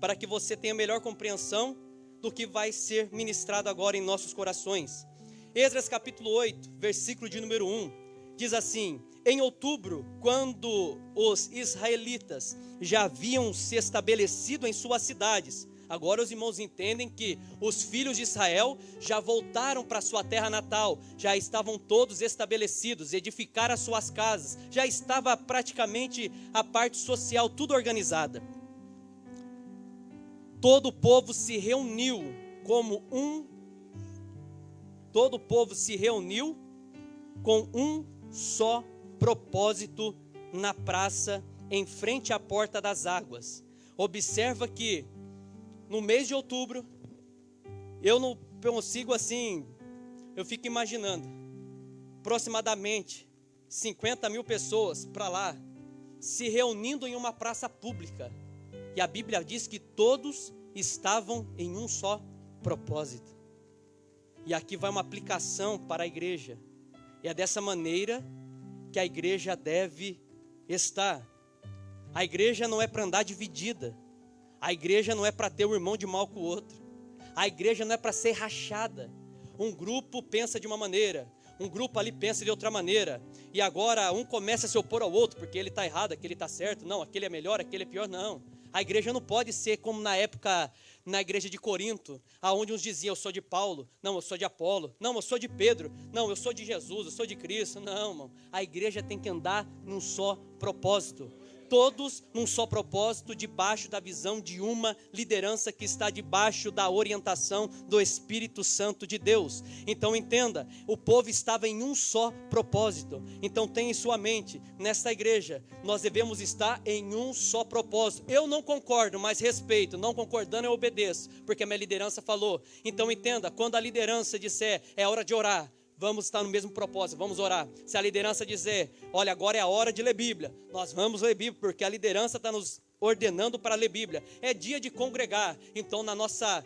para que você tenha melhor compreensão do que vai ser ministrado agora em nossos corações. Esdras capítulo 8, versículo de número 1, diz assim: em outubro, quando os israelitas já haviam se estabelecido em suas cidades, agora os irmãos entendem que os filhos de Israel já voltaram para sua terra natal, já estavam todos estabelecidos, edificaram as suas casas, já estava praticamente a parte social tudo organizada. Todo o povo se reuniu com um só propósito na praça, em frente à porta das águas. Observa que no mês de outubro, eu não consigo assim, eu fico imaginando, aproximadamente 50 mil pessoas para lá, se reunindo em uma praça pública. E a Bíblia diz que todos estavam em um só propósito. E aqui vai uma aplicação para a igreja. E é dessa maneira que a igreja deve estar. A igreja não é para andar dividida. A igreja não é para ter um irmão de mal com o outro. A igreja não é para ser rachada. Um grupo pensa de uma maneira, um grupo ali pensa de outra maneira, e agora um começa a se opor ao outro, porque ele está errado, aquele está certo, não, aquele é melhor, aquele é pior, não. A igreja não pode ser como na época, na igreja de Corinto, aonde uns diziam, eu sou de Paulo, não, eu sou de Apolo, não, eu sou de Pedro, não, eu sou de Jesus, eu sou de Cristo, não, irmão. A igreja tem que andar num só propósito. Todos num só propósito, debaixo da visão de uma liderança que está debaixo da orientação do Espírito Santo de Deus. Então entenda, o povo estava em um só propósito. Então tenha em sua mente, nesta igreja, nós devemos estar em um só propósito. Eu não concordo, mas respeito, não concordando eu obedeço, porque a minha liderança falou. Então entenda, quando a liderança disser, é hora de orar, vamos estar no mesmo propósito, vamos orar. Se a liderança dizer, olha, agora é a hora de ler Bíblia, nós vamos ler Bíblia, porque a liderança está nos ordenando para ler Bíblia. É dia de congregar, então na nossa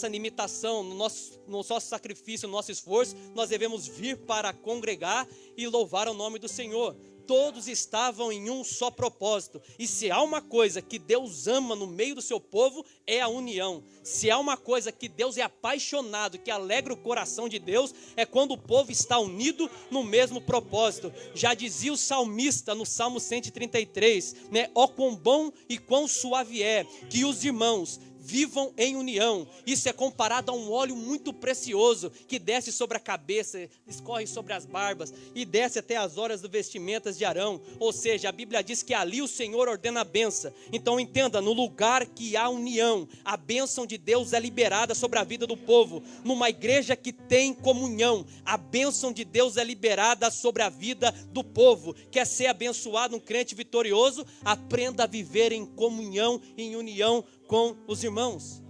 limitação, no nosso sacrifício, no nosso esforço, nós devemos vir para congregar e louvar o nome do Senhor. Todos estavam em um só propósito. E se há uma coisa que Deus ama no meio do seu povo, é a união. Se há uma coisa que Deus é apaixonado, que alegra o coração de Deus, é quando o povo está unido no mesmo propósito. Já dizia o salmista no Salmo 133, né? Ó quão bom e quão suave é que os irmãos vivam em união. Isso é comparado a um óleo muito precioso que desce sobre a cabeça, escorre sobre as barbas e desce até as horas do vestimentas de Arão. Ou seja, a Bíblia diz que ali o Senhor ordena a bênção. Então entenda, no lugar que há união, a bênção de Deus é liberada sobre a vida do povo. Numa igreja que tem comunhão, a bênção de Deus é liberada sobre a vida do povo. Quer ser abençoado, um crente vitorioso? Aprenda a viver em comunhão, em união com os irmãos.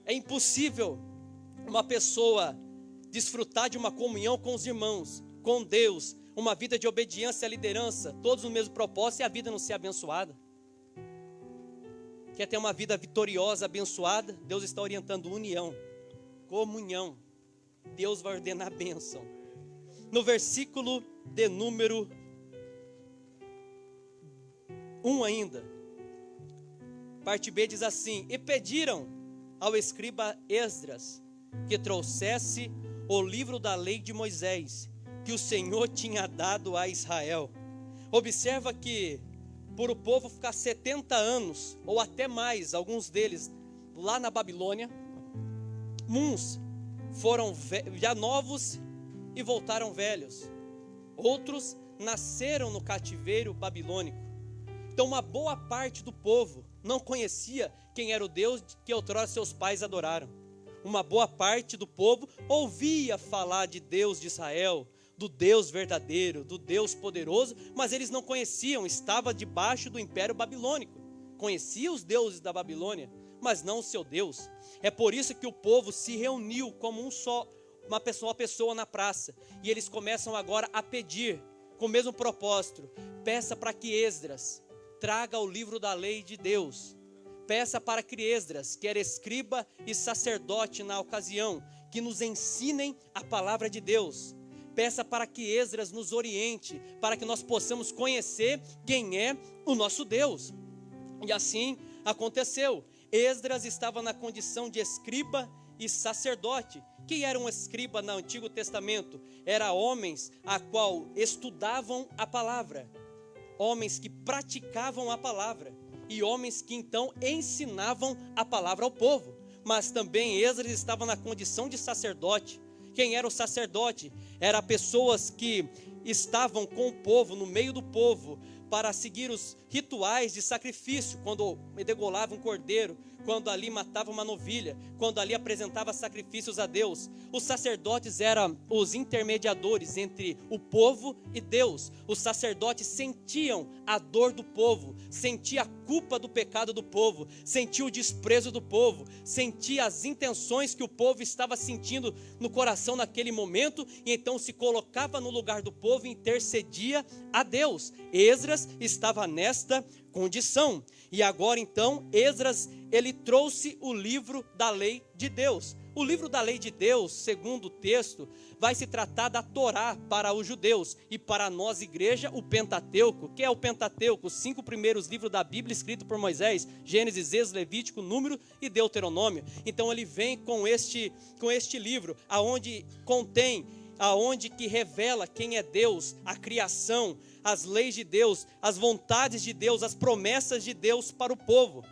É impossível uma pessoa desfrutar de uma comunhão com os irmãos, com Deus, uma vida de obediência à liderança, todos no mesmo propósito, e a vida não ser abençoada. Quer ter uma vida vitoriosa, abençoada? Deus está orientando união, comunhão. Deus vai ordenar a bênção. No versículo de número 1 ainda, parte B diz assim: e pediram ao escriba Esdras que trouxesse o livro da lei de Moisés, que o Senhor tinha dado a Israel. Observa que por o povo ficar 70 anos, ou até mais, alguns deles lá na Babilônia, uns foram já novos e voltaram velhos. Outros nasceram no cativeiro babilônico. Então uma boa parte do povo não conhecia quem era o Deus que outrora seus pais adoraram. Uma boa parte do povo ouvia falar de Deus de Israel, do Deus verdadeiro, do Deus poderoso, mas eles não conheciam, estava debaixo do império babilônico. Conhecia os deuses da Babilônia, mas não o seu Deus. É por isso que o povo se reuniu como uma pessoa na praça, e eles começam agora a pedir, com o mesmo propósito: peça para que Esdras traga o livro da lei de Deus. Peça para que Esdras, que era escriba e sacerdote na ocasião, que nos ensinem a palavra de Deus. Peça para que Esdras nos oriente, para que nós possamos conhecer quem é o nosso Deus. E assim aconteceu. Esdras estava na condição de escriba e sacerdote. Quem era um escriba no Antigo Testamento? Era homens a qual estudavam a palavra, homens que praticavam a palavra e homens que então ensinavam a palavra ao povo. Mas também Esdras estava na condição de sacerdote. Quem era o sacerdote? Era pessoas que estavam com o povo, no meio do povo, para seguir os rituais de sacrifício, quando degolava um cordeiro, quando ali matava uma novilha, quando ali apresentava sacrifícios a Deus. Os sacerdotes eram os intermediadores entre o povo e Deus. Os sacerdotes sentiam a dor do povo, sentiam a culpa do pecado do povo, sentiam o desprezo do povo, sentiam as intenções que o povo estava sentindo no coração naquele momento, e então se colocava no lugar do povo e intercedia a Deus. Esdras estava nesta condição. E agora então Esdras, ele trouxe o livro da lei de Deus. O livro da lei de Deus, segundo o texto, vai se tratar da Torá para os judeus e para nós, igreja, o Pentateuco. O que é o Pentateuco? Os 5 primeiros livros da Bíblia escritos por Moisés: Gênesis, Êxodo, Levítico, Número e Deuteronômio. Então ele vem com este livro, aonde contém, aonde que revela quem é Deus, a criação, as leis de Deus, as vontades de Deus, as promessas de Deus para o povo.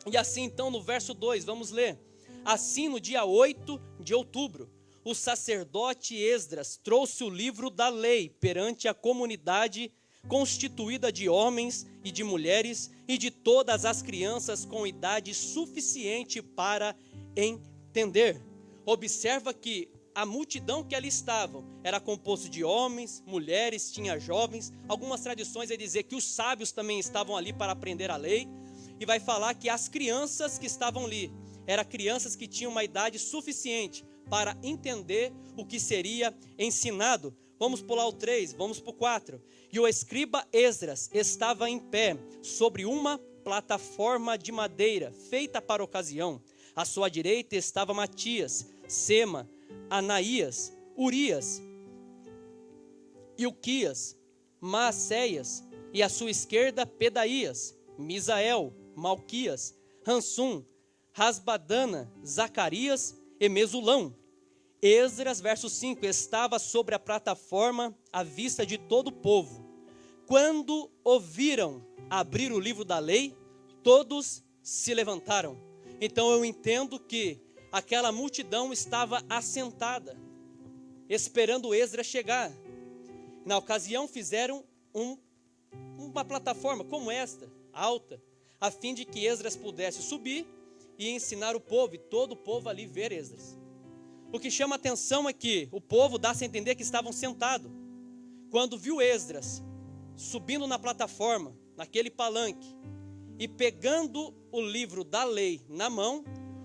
E assim então no verso 2, vamos ler. Assim, no dia 8 de outubro, o sacerdote Esdras trouxe o livro da lei perante a comunidade constituída de homens e de mulheres e de todas as crianças com idade suficiente para entender. Observa que a multidão que ali estavam era composta de homens, mulheres, tinha jovens. Algumas tradições é dizer que os sábios também estavam ali para aprender a lei. E vai falar que as crianças que estavam ali eram crianças que tinham uma idade suficiente para entender o que seria ensinado. Vamos pular o 3, vamos para o 4. E o escriba Esdras estava em pé sobre uma plataforma de madeira feita para a ocasião. À sua direita estava Matias, Sema, Anaías, Urias, Ilquias, Maacéias, e à sua esquerda Pedaías, Misael, Malquias, Hansum, Rasbadana, Zacarias e Mesulão. Esdras, verso 5, estava sobre a plataforma à vista de todo o povo. Quando ouviram abrir o livro da lei, todos se levantaram. Então eu entendo que aquela multidão estava assentada, esperando Esdras chegar. Na ocasião fizeram uma plataforma como esta, alta, a fim de que Esdras pudesse subir e ensinar o povo, e todo o povo ali ver Esdras. O que chama a atenção é que o povo dá-se a entender que estavam sentados. Quando viu Esdras subindo na plataforma, naquele palanque, e pegando o livro da lei na mão,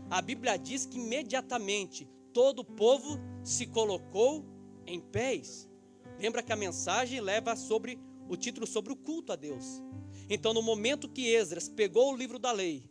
a Bíblia diz que imediatamente todo o povo se colocou em pés. Lembra que a mensagem leva sobre o título sobre o culto a Deus. Então, no momento que Esdras pegou o livro da lei,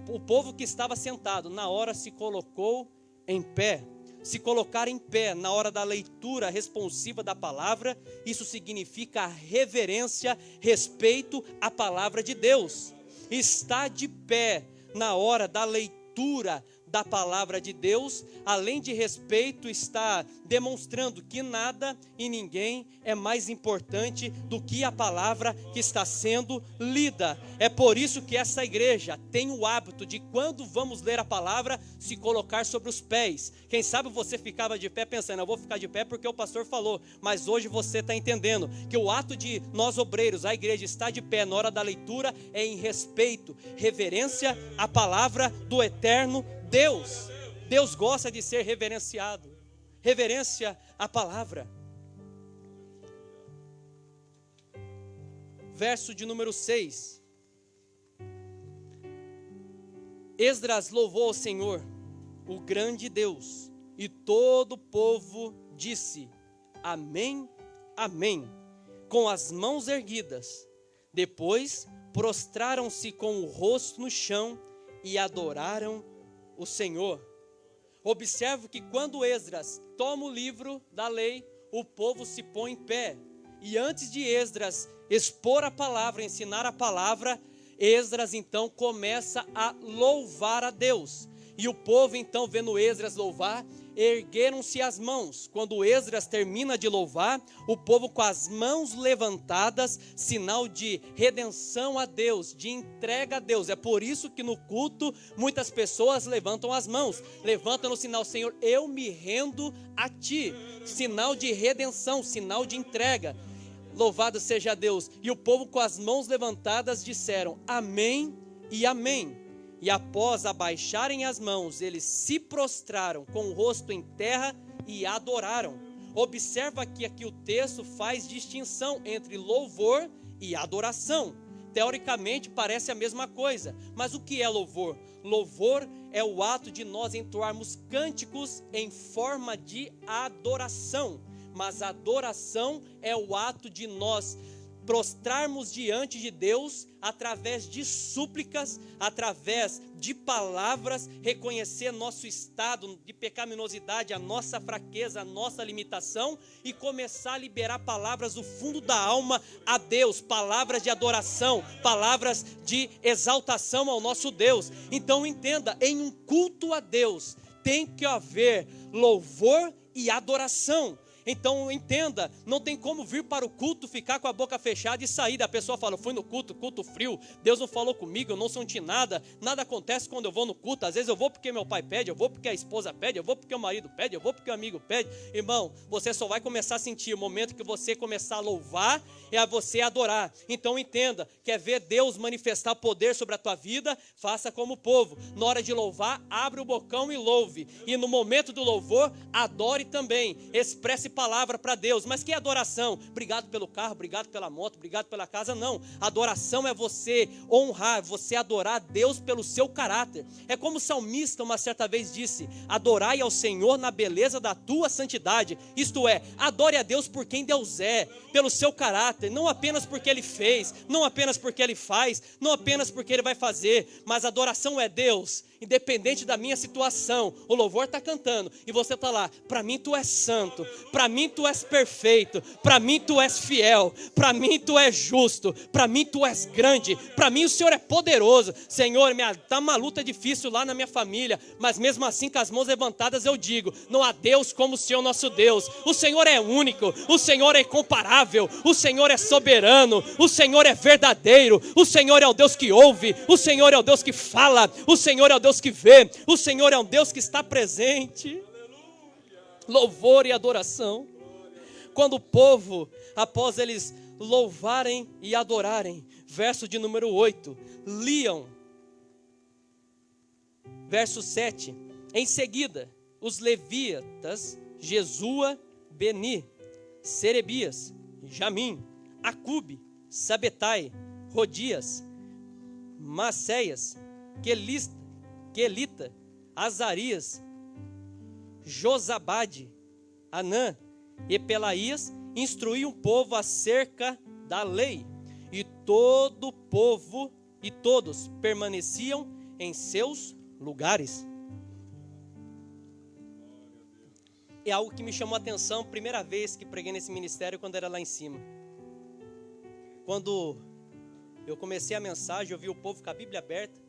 o povo que estava sentado, na hora se colocou em pé. Se colocar em pé na hora da leitura responsiva da palavra, isso significa reverência, respeito à palavra de Deus. Estar de pé na hora da leitura da palavra de Deus, além de respeito, está demonstrando que nada e ninguém é mais importante do que a palavra que está sendo lida. É por isso que essa igreja tem o hábito de, quando vamos ler a palavra, se colocar sobre os pés. Quem sabe você ficava de pé pensando, eu vou ficar de pé porque o pastor falou, mas hoje você está entendendo que o ato de nós obreiros, a igreja, estar de pé na hora da leitura é em respeito, reverência à palavra do eterno Deus. Deus gosta de ser reverenciado. Reverência à palavra. Verso de número 6. Esdras louvou ao Senhor, o grande Deus, e todo o povo disse: Amém, Amém, com as mãos erguidas. Depois prostraram-se com o rosto no chão e adoraram o Senhor. Observe que quando Esdras toma o livro da lei, o povo se põe em pé. E antes de Esdras expor a palavra, ensinar a palavra, Esdras então começa a louvar a Deus. E o povo então, vendo Esdras louvar, ergueram-se as mãos. Quando Esdras termina de louvar, o povo com as mãos levantadas, sinal de redenção a Deus, de entrega a Deus. É por isso que no culto muitas pessoas levantam as mãos, levantam no sinal: Senhor, eu me rendo a Ti. Sinal de redenção, sinal de entrega. Louvado seja Deus. E o povo com as mãos levantadas disseram: Amém e Amém. E após abaixarem as mãos, eles se prostraram com o rosto em terra e adoraram. Observa que aqui o texto faz distinção entre louvor e adoração. Teoricamente parece a mesma coisa, mas o que é louvor? Louvor é o ato de nós entoarmos cânticos em forma de adoração. Mas adoração é o ato de nós prostrarmos diante de Deus através de súplicas, através de palavras, reconhecer nosso estado de pecaminosidade, a nossa fraqueza, a nossa limitação e começar a liberar palavras do fundo da alma a Deus, palavras de adoração, palavras de exaltação ao nosso Deus. Então entenda, em um culto a Deus tem que haver louvor e adoração. Então entenda, não tem como vir para o culto, ficar com a boca fechada e sair. A pessoa fala, eu fui no culto, culto frio, Deus não falou comigo, eu não senti nada, nada acontece quando eu vou no culto. Às vezes eu vou porque meu pai pede, eu vou porque a esposa pede, eu vou porque o marido pede, eu vou porque o amigo pede. Irmão, você só vai começar a sentir o momento que você começar a louvar, é a você adorar. Então entenda, quer ver Deus manifestar poder sobre a tua vida? Faça como o povo, na hora de louvar, abre o bocão e louve. E no momento do louvor, adore também, expresse palavra para Deus. Mas que adoração? Obrigado pelo carro, obrigado pela moto, obrigado pela casa. Não, adoração é você honrar, você adorar a Deus pelo seu caráter. É como o salmista uma certa vez disse, adorai ao Senhor na beleza da tua santidade. Isto é, adore a Deus por quem Deus é, pelo seu caráter, não apenas porque Ele fez, não apenas porque Ele faz, não apenas porque Ele vai fazer, mas adoração é Deus, independente da minha situação. O louvor está cantando e você está lá, para mim tu és santo, para mim tu és perfeito, para mim tu és fiel, para mim tu és justo, para mim tu és grande, para mim o Senhor é poderoso. Senhor, está uma luta difícil lá na minha família, mas mesmo assim com as mãos levantadas eu digo, não há Deus como o Senhor nosso Deus. O Senhor é único, o Senhor é incomparável, o Senhor é soberano, o Senhor é verdadeiro, o Senhor é o Deus que ouve, o Senhor é o Deus que fala, o Senhor é o Deus que vê, o Senhor é um Deus que está presente. Louvor e adoração. Quando o povo, após eles louvarem e adorarem, verso de número 8, liam, verso 7, em seguida, os levitas, Jesua, Beni, Serebias, Jamim, Acube, Sabetai, Rodias, Maceias, Quelita, Azarias, Josabade, Anã e Pelaías instruíam o povo acerca da lei, e todo o povo e todos permaneciam em seus lugares. É algo que me chamou a atenção, primeira vez que preguei nesse ministério, quando era lá em cima. Quando eu comecei a mensagem, eu vi o povo com a Bíblia aberta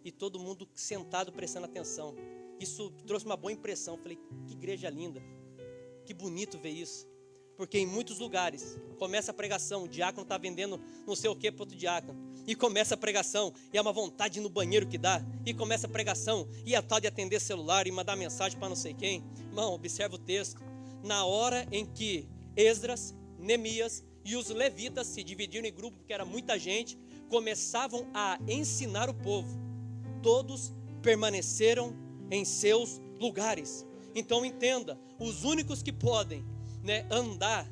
e todo mundo sentado prestando atenção. Isso trouxe uma boa impressão. Falei, que igreja linda, que bonito ver isso. Porque em muitos lugares, começa a pregação, o diácono está vendendo não sei o que para outro diácono. E começa a pregação, e é uma vontade de ir no banheiro que dá. E começa a pregação, e a tal de atender celular e mandar mensagem para não sei quem. Irmão, observa o texto. Na hora em que Esdras, Neemias e os levitas se dividiram em grupo, porque era muita gente, começavam a ensinar o povo. Todos permaneceram em seus lugares. Então entenda, os únicos que podem andar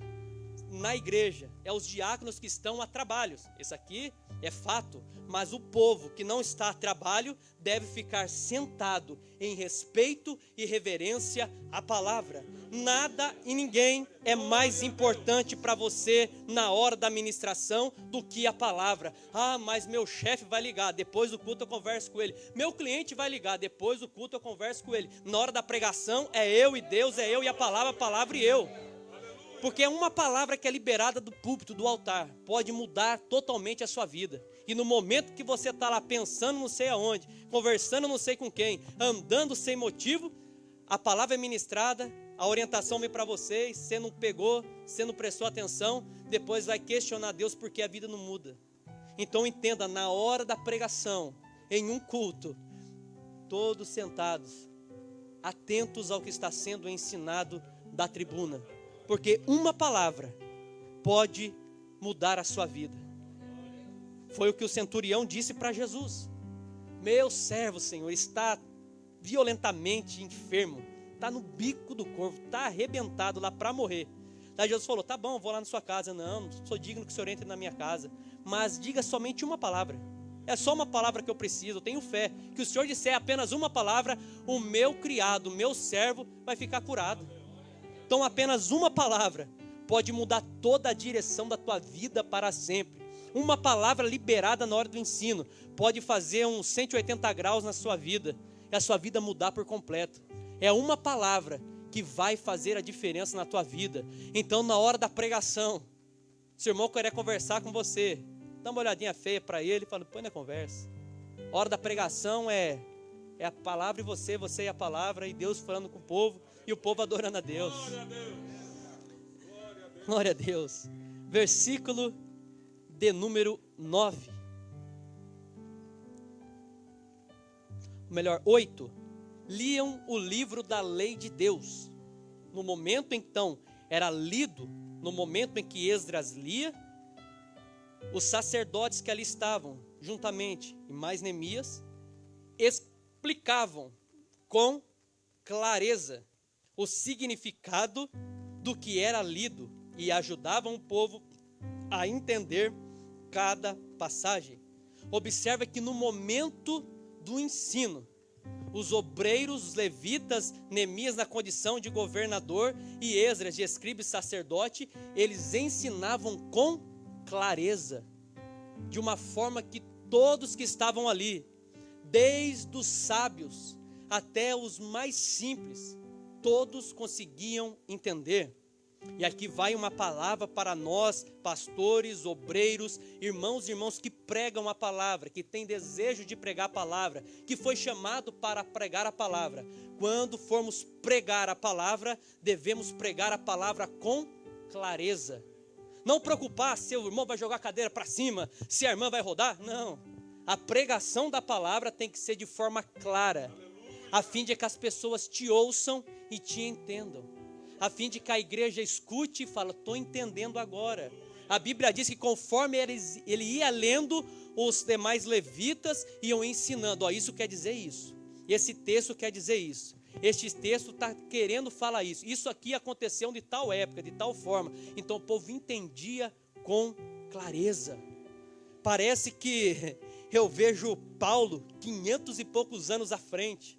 na igreja é os diáconos que estão a trabalhos. Isso aqui é fato. Mas o povo que não está a trabalho deve ficar sentado em respeito e reverência à palavra. Nada e ninguém é mais importante para você na hora da ministração do que a palavra. Ah, mas meu chefe vai ligar, depois do culto eu converso com ele. Meu cliente vai ligar, depois do culto eu converso com ele. Na hora da pregação é eu e Deus, é eu e a palavra e eu. Porque é uma palavra que é liberada do púlpito, do altar, pode mudar totalmente a sua vida. E no momento que você está lá pensando não sei aonde, conversando não sei com quem, andando sem motivo, a palavra é ministrada, a orientação vem para vocês, você não pegou, você não prestou atenção, depois vai questionar Deus porque a vida não muda. Então entenda, na hora da pregação, em um culto, todos sentados, atentos ao que está sendo ensinado da tribuna. Porque uma palavra pode mudar a sua vida. Foi o que o centurião disse para Jesus. Meu servo, Senhor, está violentamente enfermo. Está no bico do corvo, está arrebentado lá para morrer. Daí Jesus falou, tá bom, eu vou lá na sua casa. Não sou digno que o Senhor entre na minha casa. Mas diga somente uma palavra. É só uma palavra que eu preciso, eu tenho fé. Que o Senhor disser apenas uma palavra, o meu criado, o meu servo vai ficar curado. Então apenas uma palavra pode mudar toda a direção da tua vida para sempre. Uma palavra liberada na hora do ensino pode fazer uns 180 graus na sua vida e a sua vida mudar por completo. É uma palavra que vai fazer a diferença na tua vida. Então, na hora da pregação, se o irmão querer conversar com você, dá uma olhadinha feia para ele e fala, põe na conversa. A hora da pregação é a palavra e você e a palavra, e Deus falando com o povo, e o povo adorando a Deus. Glória a Deus. Glória a Deus. Versículo de número 9. Ou melhor, 8. Liam o livro da lei de Deus. No momento, então, era lido, no momento em que Esdras lia, os sacerdotes que ali estavam, juntamente, e mais Neemias, explicavam com clareza o significado do que era lido e ajudavam o povo a entender cada passagem. Observa que no momento do ensino, os obreiros, os levitas, Neemias na condição de governador e Esdras de escriba e sacerdote, eles ensinavam com clareza, de uma forma que todos que estavam ali, desde os sábios até os mais simples, todos conseguiam entender. E aqui vai uma palavra para nós, pastores, obreiros, irmãos e irmãos que pregam a palavra, que têm desejo de pregar a palavra, que foi chamado para pregar a palavra. Quando formos pregar a palavra, devemos pregar a palavra com clareza. Não preocupar se o irmão vai jogar a cadeira para cima, se a irmã vai rodar, não. A pregação da palavra tem que ser de forma clara, a fim de que as pessoas te ouçam e te entendam. A fim de que a igreja escute e fale, estou entendendo agora. A Bíblia diz que conforme ele ia lendo, os demais levitas iam ensinando. Isso quer dizer isso. Esse texto quer dizer isso. Este texto está querendo falar isso. Isso aqui aconteceu de tal época, de tal forma. Então o povo entendia com clareza. Parece que eu vejo Paulo 500 e poucos anos à frente,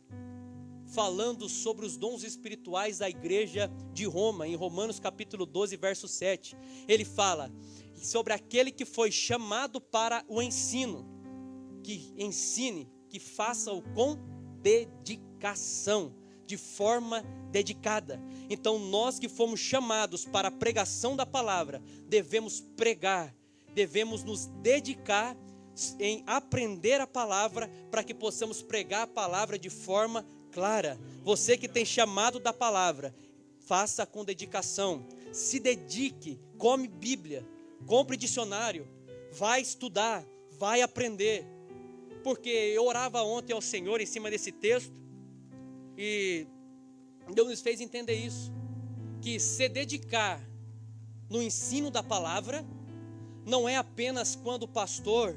falando sobre os dons espirituais da igreja de Roma, em Romanos capítulo 12, verso 7. Ele fala sobre aquele que foi chamado para o ensino, que ensine, que faça-o com dedicação, de forma dedicada. Então nós que fomos chamados para a pregação da palavra, devemos pregar, devemos nos dedicar em aprender a palavra, para que possamos pregar a palavra de forma clara. Você que tem chamado da palavra, faça com dedicação, se dedique, come Bíblia, compre dicionário, vai estudar, vai aprender. Porque eu orava ontem ao Senhor em cima desse texto e Deus nos fez entender isso, que se dedicar no ensino da palavra não é apenas quando pastor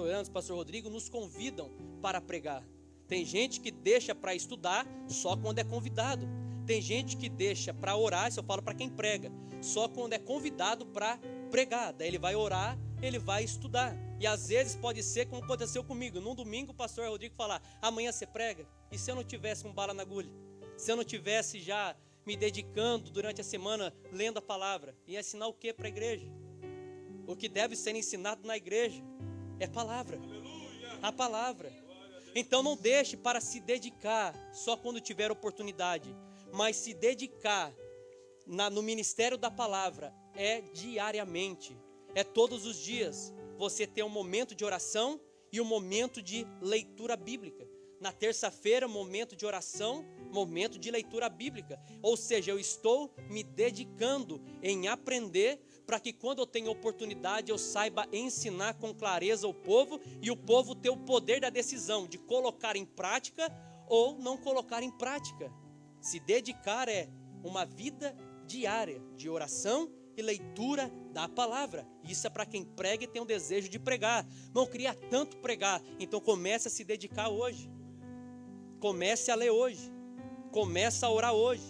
Leandro, pastor Rodrigo nos convidam para pregar. Tem gente que deixa para estudar só quando é convidado. Tem gente que deixa para orar, isso eu falo para quem prega, só quando é convidado para pregar. Daí ele vai orar, ele vai estudar. E às vezes pode ser como aconteceu comigo. Num domingo o pastor Rodrigo falar, amanhã você prega? E se eu não tivesse com bala na agulha? Se eu não tivesse já me dedicando durante a semana lendo a palavra? Ia ensinar o que para a igreja? O que deve ser ensinado na igreja é palavra. A palavra. Então não deixe para se dedicar só quando tiver oportunidade, mas se dedicar no ministério da palavra é diariamente, é todos os dias. Você tem um momento de oração e um momento de leitura bíblica. Na terça-feira, momento de oração, momento de leitura bíblica. Ou seja, eu estou me dedicando em aprender, para que quando eu tenho oportunidade eu saiba ensinar com clareza o povo, e o povo ter o poder da decisão de colocar em prática ou não colocar em prática. Se dedicar é uma vida diária de oração e leitura da palavra. Isso é para quem prega e tem o desejo de pregar. Não queria tanto pregar, então comece a se dedicar hoje. Comece a ler hoje. Comece a orar hoje.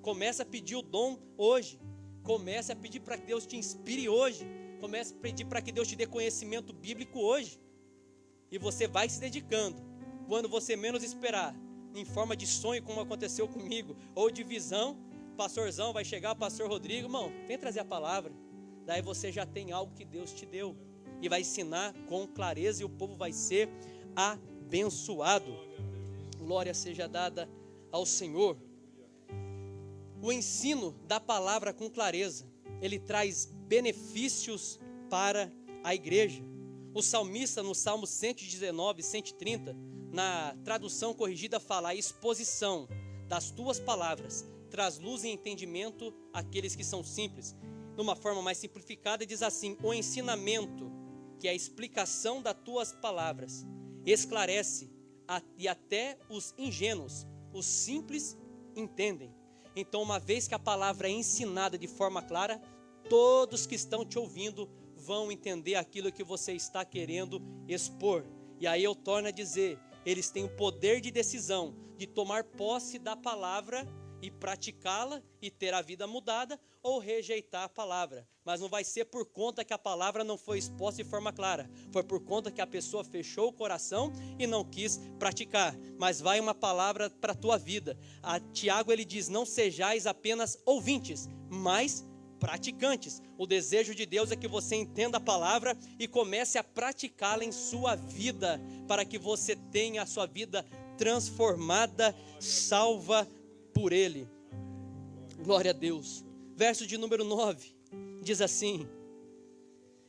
Comece a pedir o dom hoje. Comece a pedir para que Deus te inspire hoje. Comece a pedir para que Deus te dê conhecimento bíblico hoje. E você vai se dedicando. Quando você menos esperar, em forma de sonho, como aconteceu comigo, ou de visão, pastorzão vai chegar, o pastor Rodrigo, irmão, vem trazer a palavra. Daí você já tem algo que Deus te deu e vai ensinar com clareza e o povo vai ser abençoado. Glória seja dada ao Senhor. O ensino da palavra com clareza, ele traz benefícios para a igreja. O salmista no Salmo 119, 130, na tradução corrigida fala: a exposição das tuas palavras traz luz e entendimento àqueles que são simples. De uma forma mais simplificada, diz assim: o ensinamento, que é a explicação das tuas palavras, esclarece e até os ingênuos, os simples, entendem. Então, uma vez que a palavra é ensinada de forma clara, todos que estão te ouvindo vão entender aquilo que você está querendo expor. E aí eu torno a dizer, eles têm o poder de decisão de tomar posse da palavra e praticá-la e ter a vida mudada, ou rejeitar a palavra. Mas não vai ser por conta que a palavra não foi exposta de forma clara, foi por conta que a pessoa fechou o coração e não quis praticar. Mas vai uma palavra para a tua vida. Tiago ele diz: não sejais apenas ouvintes, mas praticantes. O desejo de Deus é que você entenda a palavra e comece a praticá-la em sua vida, para que você tenha a sua vida transformada, salva por Ele. Glória a Deus. Verso de número 9, diz assim: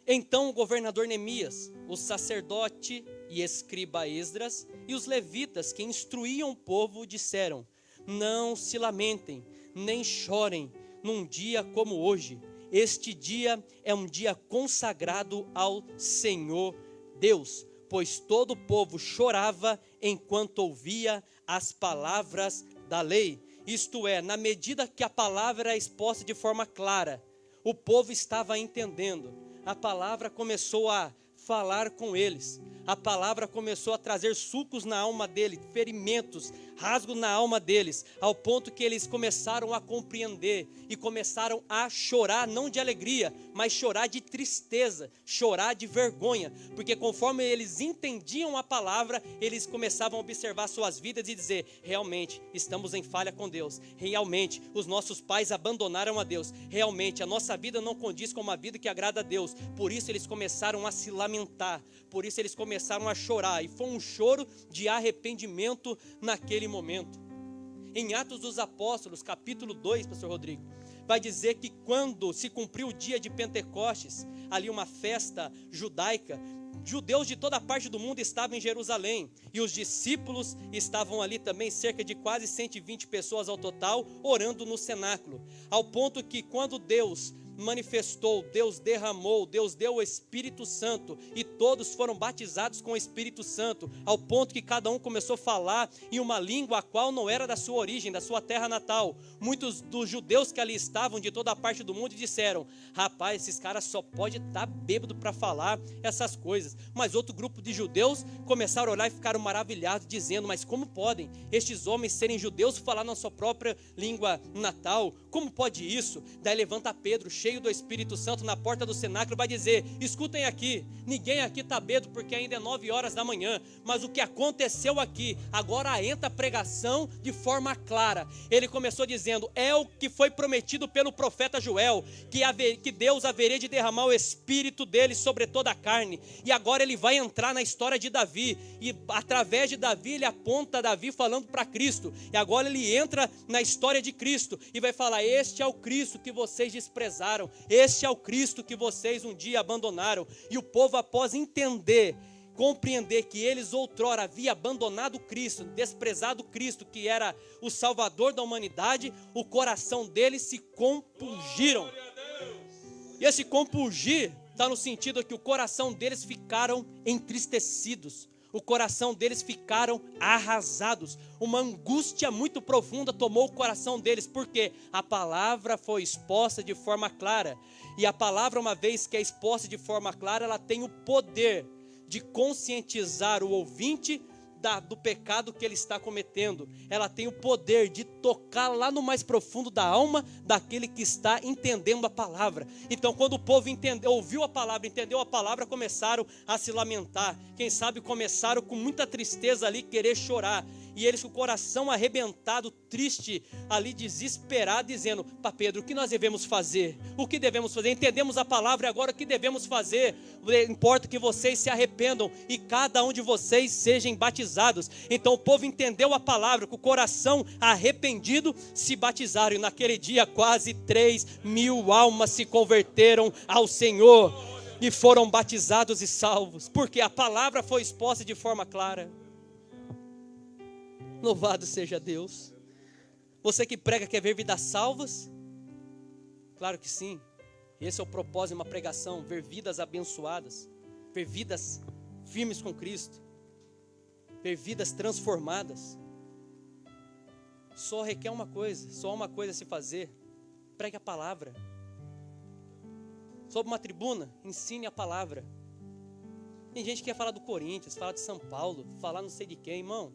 então o governador Neemias, o sacerdote e escriba Esdras e os levitas que instruíam o povo disseram: não se lamentem, nem chorem num dia como hoje. Este dia é um dia consagrado ao Senhor Deus, pois todo o povo chorava enquanto ouvia as palavras da lei. Isto é, na medida que a palavra era exposta de forma clara, o povo estava entendendo. A palavra começou a falar com eles. A palavra começou a trazer sucos na alma deles, ferimentos, rasgos na alma deles, ao ponto que eles começaram a compreender e começaram a chorar, não de alegria, mas chorar de tristeza, chorar de vergonha, porque conforme eles entendiam a palavra, eles começavam a observar suas vidas e dizer: realmente estamos em falha com Deus, realmente os nossos pais abandonaram a Deus, realmente a nossa vida não condiz com uma vida que agrada a Deus. Por isso eles começaram a se lamentar, por isso eles começaram a chorar, e foi um choro de arrependimento naquele momento. Em Atos dos Apóstolos, capítulo 2, pastor Rodrigo, vai dizer que quando se cumpriu o dia de Pentecostes, ali uma festa judaica, judeus de toda parte do mundo estavam em Jerusalém, e os discípulos estavam ali também, cerca de quase 120 pessoas ao total, orando no cenáculo, ao ponto que quando Deus manifestou, Deus derramou, Deus deu o Espírito Santo e todos foram batizados com o Espírito Santo, ao ponto que cada um começou a falar em uma língua a qual não era da sua origem, da sua terra natal. Muitos dos judeus que ali estavam de toda a parte do mundo disseram: rapaz, esses caras só podem estar bêbados para falar essas coisas. Mas outro grupo de judeus começaram a olhar e ficaram maravilhados, dizendo: mas como podem estes homens serem judeus e falar na sua própria língua natal? Como pode isso? Daí levanta Pedro, cheio do Espírito Santo, na porta do cenáculo, vai dizer: escutem aqui, ninguém aqui está bêbado porque ainda é 9 horas da manhã, mas o que aconteceu aqui, agora entra a pregação de forma clara. Ele começou dizendo: é o que foi prometido pelo profeta Joel, que Deus haveria de derramar o Espírito dele sobre toda a carne, e agora ele vai entrar na história de Davi, e através de Davi ele aponta Davi falando para Cristo, e agora ele entra na história de Cristo, e vai falar: este é o Cristo que vocês desprezaram, este é o Cristo que vocês um dia abandonaram. E o povo, após entender, compreender que eles outrora haviam abandonado Cristo, desprezado Cristo, que era o Salvador da humanidade, o coração deles se compungiram. E esse compungir está no sentido que o coração deles ficaram entristecidos. O coração deles ficaram arrasados. Uma angústia muito profunda tomou o coração deles, porque a palavra foi exposta de forma clara. E a palavra, uma vez que é exposta de forma clara, ela tem o poder de conscientizar o ouvinte do pecado que ele está cometendo. Ela tem o poder de tocar lá no mais profundo da alma daquele que está entendendo a palavra. Então, quando o povo ouviu a palavra, entendeu a palavra, começaram a se lamentar. Quem sabe começaram com muita tristeza ali querer chorar. E eles com o coração arrebentado, triste, ali desesperado, dizendo para Pedro: o que nós devemos fazer? O que devemos fazer? Entendemos a palavra e agora o que devemos fazer? Importa que vocês se arrependam e cada um de vocês sejam batizados. Então o povo entendeu a palavra, com o coração arrependido se batizaram. E naquele dia quase 3.000 almas se converteram ao Senhor e foram batizados e salvos, porque a palavra foi exposta de forma clara. Louvado seja Deus. Você que prega quer ver vidas salvas? Claro que sim. Esse é o propósito de uma pregação: ver vidas abençoadas, ver vidas firmes com Cristo, ver vidas transformadas. Só requer uma coisa, só uma coisa a se fazer: pregue a palavra. Sob uma tribuna, ensine a palavra. Tem gente que quer falar do Corinthians, falar de São Paulo, falar não sei de quem, irmão.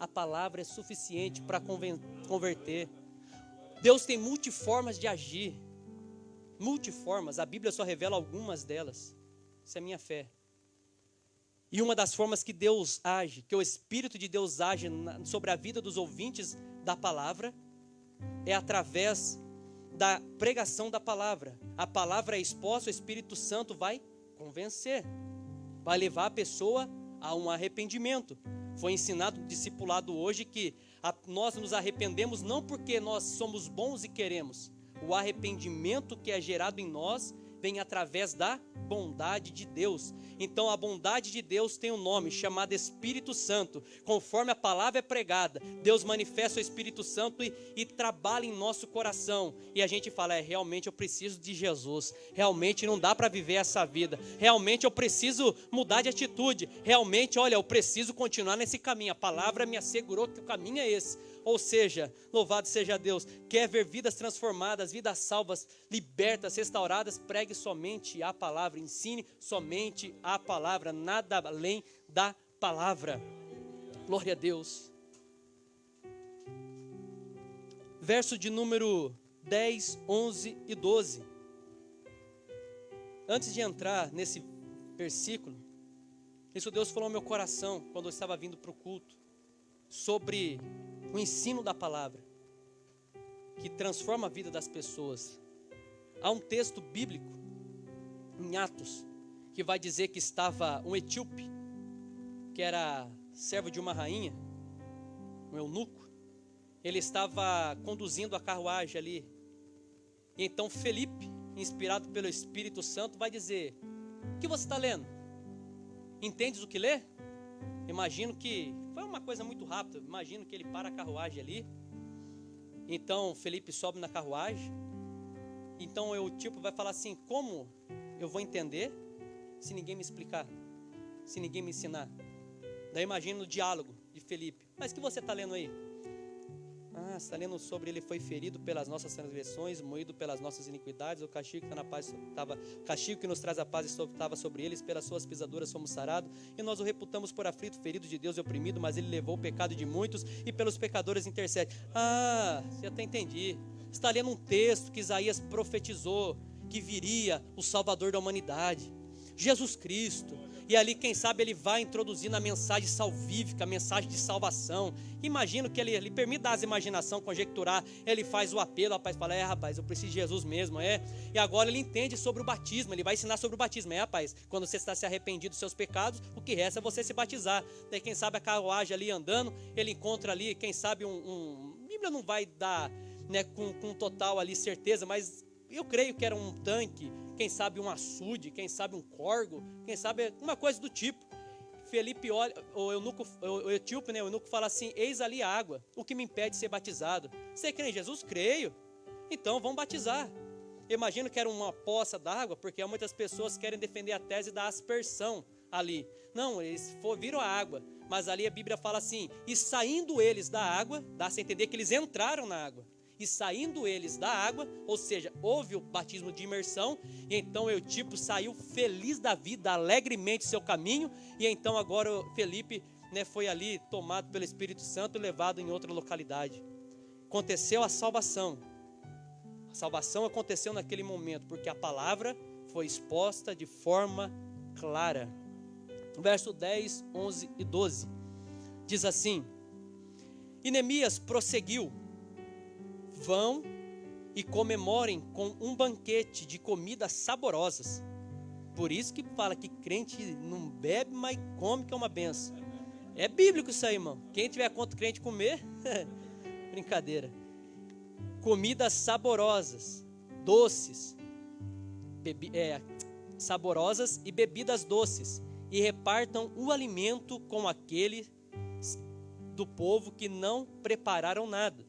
A palavra é suficiente para converter. Deus tem multiformas de agir. Multiformas, a Bíblia só revela algumas delas. Isso é minha fé. E uma das formas que Deus age, que o Espírito de Deus age sobre a vida dos ouvintes da palavra, é através da pregação da palavra. A palavra é exposta, o Espírito Santo vai convencer, vai levar a pessoa a um arrependimento. Foi ensinado no discipulado hoje que nós nos arrependemos não porque nós somos bons e queremos. O arrependimento que é gerado em nós vem através da bondade de Deus. Então a bondade de Deus tem um nome chamado Espírito Santo. Conforme a palavra é pregada, Deus manifesta o Espírito Santo e trabalha em nosso coração. E a gente fala: realmente eu preciso de Jesus. Realmente não dá para viver essa vida. Realmente eu preciso mudar de atitude. Realmente, olha, eu preciso continuar nesse caminho. A palavra me assegurou que o caminho é esse. Ou seja, louvado seja Deus. Quer ver vidas transformadas, vidas salvas, libertas, restauradas? Pregue somente a palavra, ensine somente a palavra, nada além da palavra. Glória a Deus. Verso de número 10, 11 e 12. Antes de entrar nesse versículo, isso Deus falou no meu coração quando eu estava vindo para o culto, sobre o ensino da palavra, que transforma a vida das pessoas. Há um texto bíblico, em Atos, que vai dizer que estava um etíope, que era servo de uma rainha, um eunuco. Ele estava conduzindo a carruagem ali. E então Felipe, inspirado pelo Espírito Santo, vai dizer: o que você está lendo? Entendes o que lê? Imagino que foi uma coisa muito rápida. Imagino que ele para a carruagem ali. Então Felipe sobe na carruagem. Então o tipo vai falar assim: como eu vou entender se ninguém me explicar, se ninguém me ensinar? Daí imagino o diálogo de Felipe: mas o que você está lendo aí? Ah, você está lendo sobre ele foi ferido pelas nossas transgressões, moído pelas nossas iniquidades, o castigo que nos traz a paz estava sobre eles, pelas suas pisaduras somos sarados, e nós o reputamos por aflito, ferido de Deus e oprimido, mas ele levou o pecado de muitos e pelos pecadores intercede. Ah, você até entendi. Você está lendo um texto que Isaías profetizou, que viria o Salvador da humanidade, Jesus Cristo. E ali, quem sabe, ele vai introduzindo a mensagem salvífica, a mensagem de salvação. Imagino que ele permite dar as imaginação, conjecturar. Ele faz o apelo, o rapaz fala: rapaz, eu preciso de Jesus mesmo, E agora ele entende sobre o batismo, ele vai ensinar sobre o batismo. Rapaz, quando você está se arrependido dos seus pecados, o que resta é você se batizar. Daí, quem sabe, a carruagem ali andando, ele encontra ali, quem sabe, a Bíblia não vai dar, com total ali certeza, mas eu creio que era um tanque, quem sabe um açude, quem sabe um córgo, quem sabe uma coisa do tipo. Felipe olha, o etíope, o eunuco fala assim: eis ali a água, o que me impede de ser batizado? Você crê em Jesus? Creio. Então vamos batizar. Eu imagino que era uma poça d'água, porque muitas pessoas querem defender a tese da aspersão ali. Não, eles viram a água, mas ali a Bíblia fala assim: e saindo eles da água, dá-se a entender que eles entraram na água. E saindo eles da água, ou seja, houve o batismo de imersão, e então o etíope saiu feliz da vida, alegremente seu caminho, e então agora o Felipe, foi ali tomado pelo Espírito Santo e levado em outra localidade. Aconteceu a salvação. A salvação aconteceu naquele momento, porque a palavra foi exposta de forma clara. Verso 10, 11 e 12, diz assim: E Neemias prosseguiu: vão e comemorem com um banquete de comidas saborosas. Por isso que fala que crente não bebe, mas come, que é uma benção. É bíblico isso aí, irmão. Quem tiver contra o crente comer, brincadeira. Comidas saborosas, doces, saborosas e bebidas doces, e repartam o alimento com aqueles do povo que não prepararam nada.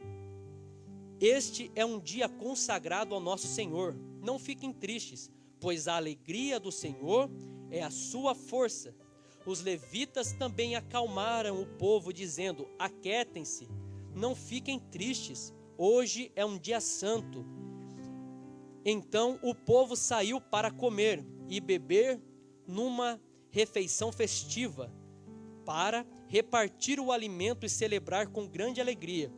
Este é um dia consagrado ao nosso Senhor. Não fiquem tristes, pois a alegria do Senhor é a sua força. Os levitas também acalmaram o povo, dizendo: aquietem-se, não fiquem tristes, hoje é um dia santo. Então o povo saiu para comer e beber numa refeição festiva, para repartir o alimento e celebrar com grande alegria,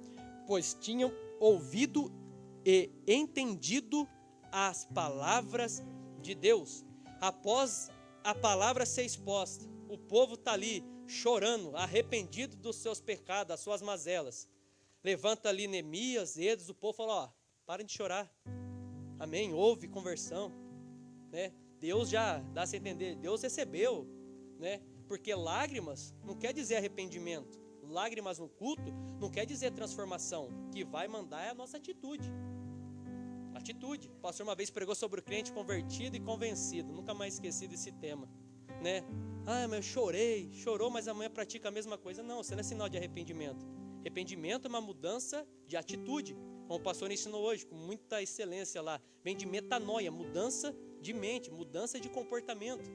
pois tinham ouvido e entendido as palavras de Deus. Após a palavra ser exposta, o povo está ali chorando, arrependido dos seus pecados, das suas mazelas. Levanta ali Neemias, Esdras, o povo fala: ó, parem de chorar. Amém? Houve conversão, né? Deus já dá a entender, Deus recebeu, né? Porque lágrimas não quer dizer arrependimento. Lágrimas no culto não quer dizer transformação. O que vai mandar é a nossa atitude. Atitude. O pastor uma vez pregou sobre o crente convertido e convencido. Nunca mais esqueci desse tema, né? Ah, mas eu chorei. Chorou, mas amanhã pratica a mesma coisa. Não, isso não é sinal de arrependimento. Arrependimento é uma mudança de atitude, como o pastor ensinou hoje, com muita excelência lá. Vem de metanoia, mudança de mente, mudança de comportamento.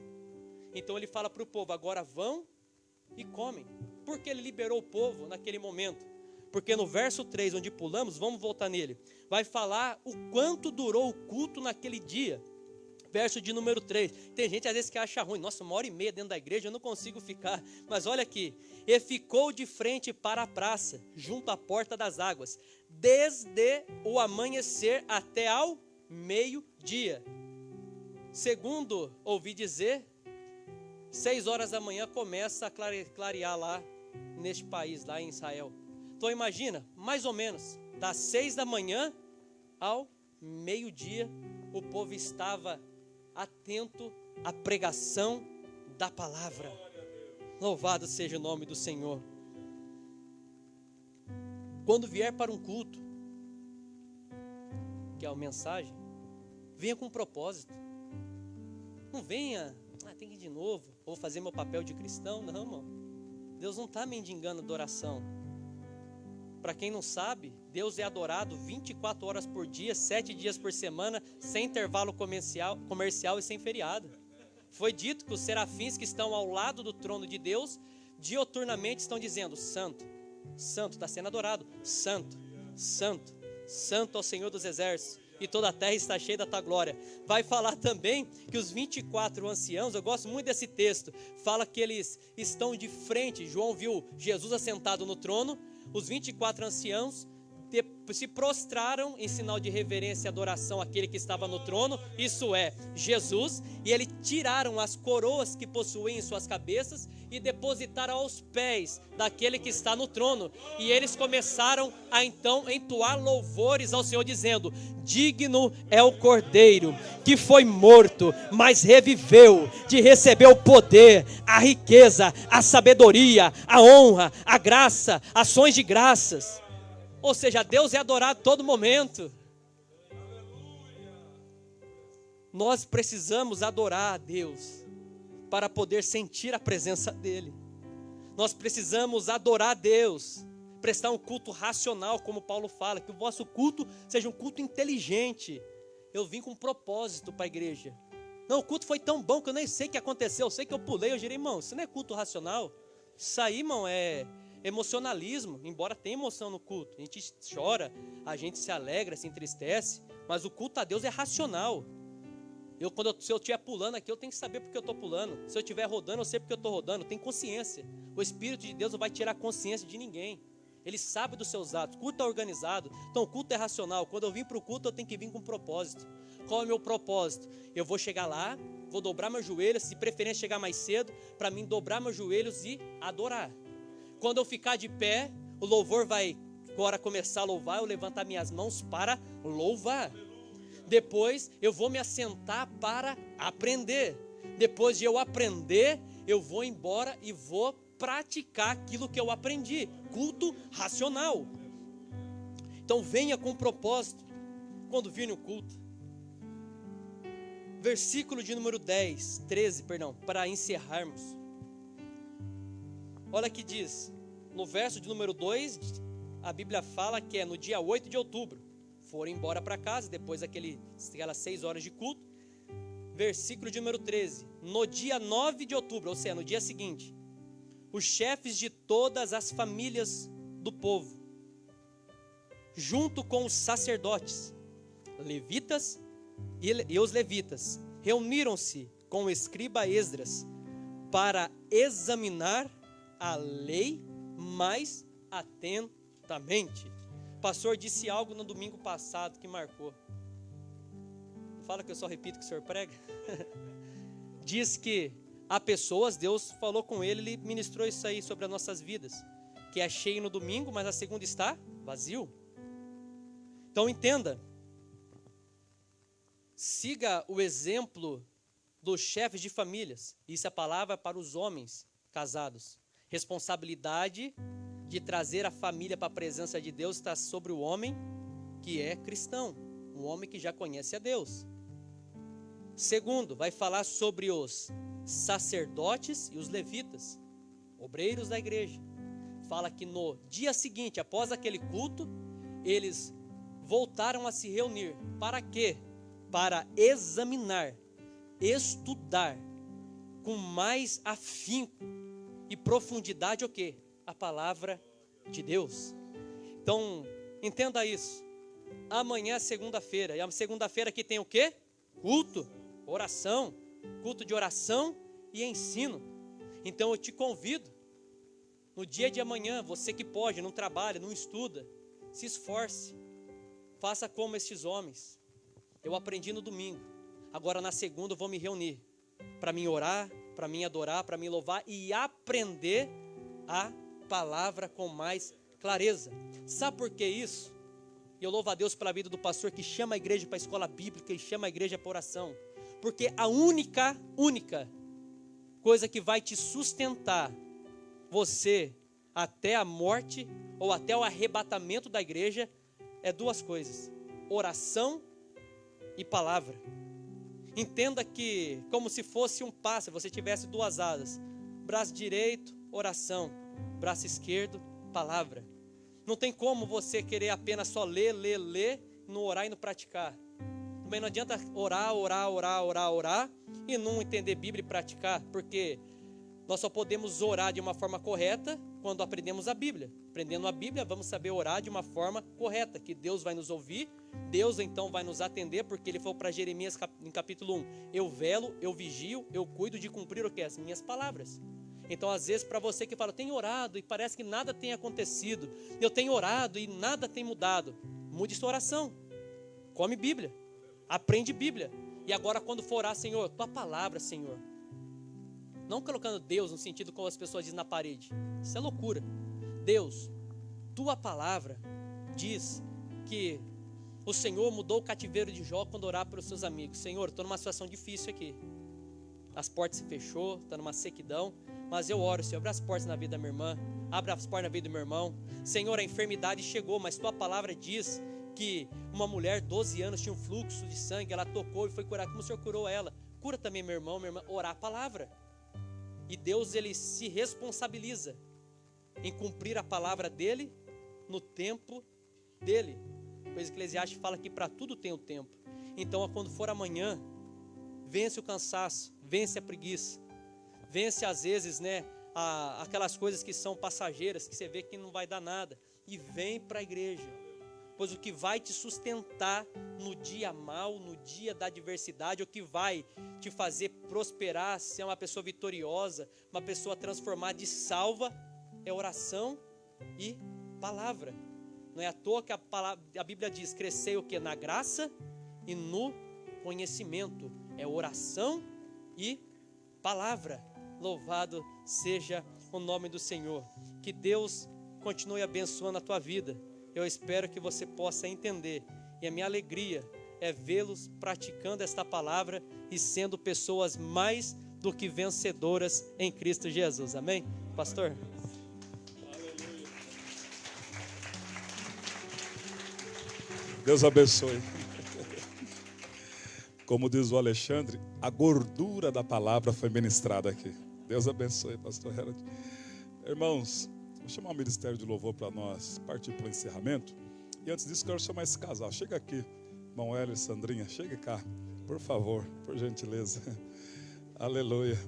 Então ele fala para o povo: agora vão e comem. Por que ele liberou o povo naquele momento? Porque no verso 3, onde pulamos, vamos voltar nele, vai falar o quanto durou o culto naquele dia. Verso de número 3. Tem gente às vezes que acha ruim: nossa, 1h30 dentro da igreja, eu não consigo ficar. Mas olha aqui: e ficou de frente para a praça, junto à porta das águas, desde o amanhecer até ao meio-dia. Segundo ouvi dizer, 6 horas da manhã começa a clarear lá neste país, lá em Israel. Então imagina, mais ou menos, das 6 da manhã ao meio-dia, o povo estava atento à pregação da palavra. Louvado seja o nome do Senhor. Quando vier para um culto, que é a mensagem, venha com um propósito. Não venha, tem que ir de novo, vou fazer meu papel de cristão. Não, irmão. Deus não está mendigando adoração. Para quem não sabe, Deus é adorado 24 horas por dia, 7 dias por semana, sem intervalo comercial e sem feriado. Foi dito que os serafins que estão ao lado do trono de Deus, dioturnamente estão dizendo: santo, santo, está sendo adorado, santo, santo, santo ao Senhor dos exércitos, e toda a terra está cheia da tua glória. Vai falar também que os 24 anciãos, eu gosto muito desse texto, fala que eles estão de frente. João viu Jesus assentado no trono, os 24 anciãos se prostraram em sinal de reverência e adoração àquele que estava no trono, isso é, Jesus, e eles tiraram as coroas que possuíam em suas cabeças e depositaram aos pés daquele que está no trono, e eles começaram a então entoar louvores ao Senhor, dizendo: digno é o Cordeiro que foi morto, mas reviveu, de receber o poder, a riqueza, a sabedoria, a honra, a graça, ações de graças. Ou seja, Deus é adorado a todo momento. Nós precisamos adorar a Deus para poder sentir a presença dEle. Nós precisamos adorar a Deus, prestar um culto racional, como Paulo fala, que o vosso culto seja um culto inteligente. Eu vim com um propósito para a igreja. Não, o culto foi tão bom que eu nem sei o que aconteceu, eu sei que eu pulei, eu girei, irmão, isso não é culto racional. Isso aí, irmão, é emocionalismo, embora tenha emoção no culto. A gente chora, a gente se alegra, se entristece, mas o culto a Deus é racional. Se eu estiver pulando aqui, eu tenho que saber porque eu estou pulando. Se eu estiver rodando, eu sei porque eu estou rodando. Tem consciência. O Espírito de Deus não vai tirar a consciência de ninguém. Ele sabe dos seus atos. O culto é organizado. Então o culto é racional. Quando eu vim para o culto, eu tenho que vir com um propósito. Qual é o meu propósito? Eu vou chegar lá, vou dobrar meus joelhos, se preferência chegar mais cedo, para mim dobrar meus joelhos e adorar. Quando eu ficar de pé, O louvor vai agora começar a louvar, eu levantar minhas mãos para louvar. Depois eu vou me assentar para aprender. Depois de eu aprender, eu vou embora e vou praticar aquilo que eu aprendi. Culto racional. Então venha com propósito quando vir no culto. Versículo de número 13, para encerrarmos. Olha que diz, no verso de número 2, a Bíblia fala que é no dia 8 de outubro. Foram embora para casa, depois aquelas 6 horas de culto. Versículo de número 13, no dia 9 de outubro, ou seja, no dia seguinte, os chefes de todas as famílias do povo, junto com os sacerdotes, levitas e os levitas, reuniram-se com o escriba Esdras para examinar a lei mais atentamente. O pastor disse algo no domingo passado que marcou. Fala que eu só repito o que o senhor prega. Diz que há pessoas, Deus falou com ele ministrou isso aí sobre as nossas vidas, que é cheio no domingo, mas a segunda está vazio. Então entenda, siga o exemplo dos chefes de famílias. Isso é a palavra para os homens casados. Responsabilidade de trazer a família para a presença de Deus está sobre o homem que é cristão, um homem que já conhece a Deus. Segundo, vai falar sobre os sacerdotes e os levitas, obreiros da igreja. Fala que no dia seguinte, após aquele culto, eles voltaram a se reunir. Para quê? Para examinar, estudar com mais afinco e profundidade o quê? A palavra de Deus. Então, entenda isso. Amanhã é segunda-feira. E a segunda-feira aqui tem o quê? Culto, oração, culto de oração e ensino. Então eu te convido, no dia de amanhã, você que pode, não trabalha, não estuda, se esforce, faça como estes homens. Eu aprendi no domingo, agora na segunda eu vou me reunir, para mim orar, para mim adorar, para mim louvar e aprender a palavra com mais clareza. Sabe por que isso? E eu louvo a Deus pela vida do pastor que chama a igreja para a escola bíblica e chama a igreja para oração. Porque a única coisa que vai te sustentar você até a morte ou até o arrebatamento da igreja é duas coisas: oração e palavra. Entenda que como se fosse um pássaro, você tivesse duas asas. Braço direito, oração. Braço esquerdo, palavra. Não tem como você querer apenas só ler, não orar e não praticar. Também não adianta orar e não entender Bíblia e praticar, porque nós só podemos orar de uma forma correta quando aprendemos a Bíblia. Aprendendo a Bíblia, vamos saber orar de uma forma correta, que Deus vai nos ouvir, Deus então vai nos atender, porque ele falou para Jeremias em capítulo 1, eu velo, eu vigio, eu cuido de cumprir o que? As minhas palavras. Então, às vezes, para você que fala, eu tenho orado e parece que nada tem acontecido, eu tenho orado e nada tem mudado, mude sua oração, come Bíblia, aprende Bíblia, e agora quando for orar, Senhor, tua palavra, Senhor, não colocando Deus no sentido como as pessoas dizem na parede, isso é loucura. Deus, tua palavra diz que o Senhor mudou o cativeiro de Jó quando orar para os seus amigos. Senhor, estou numa situação difícil aqui, as portas se fechou, está numa sequidão, mas eu oro, Senhor, abre as portas na vida da minha irmã, abre as portas na vida do meu irmão. Senhor, a enfermidade chegou, mas tua palavra diz que uma mulher, 12 anos, tinha um fluxo de sangue, ela tocou e foi curada. Como o Senhor curou ela? Cura também meu irmão, minha irmã. Orar a palavra. E Deus, ele se responsabiliza em cumprir a palavra dele no tempo dele. Pois Eclesiastes fala que para tudo tem o tempo. Então, quando for amanhã, vence o cansaço, vence a preguiça. Vence às vezes, aquelas coisas que são passageiras, que você vê que não vai dar nada. E vem para a igreja. Pois o que vai te sustentar no dia mau, no dia da adversidade, o que vai te fazer prosperar, ser uma pessoa vitoriosa, uma pessoa transformada e salva, é oração e palavra. Não é à toa que a Bíblia diz, crescei o que? Na graça e no conhecimento. É oração e palavra. Louvado seja o nome do Senhor. Que Deus continue abençoando a tua vida. Eu espero que você possa entender. E a minha alegria é vê-los praticando esta palavra e sendo pessoas mais do que vencedoras em Cristo Jesus. Amém? Pastor? Aleluia. Deus abençoe. Como diz o Alexandre, a gordura da palavra foi ministrada aqui. Deus abençoe, pastor Harold. Irmãos, vou chamar o Ministério de Louvor para nós partir para o encerramento. E antes disso, quero chamar esse casal. Chega aqui, irmão Hélio e Sandrinha. Chega cá, por favor, por gentileza. Aleluia.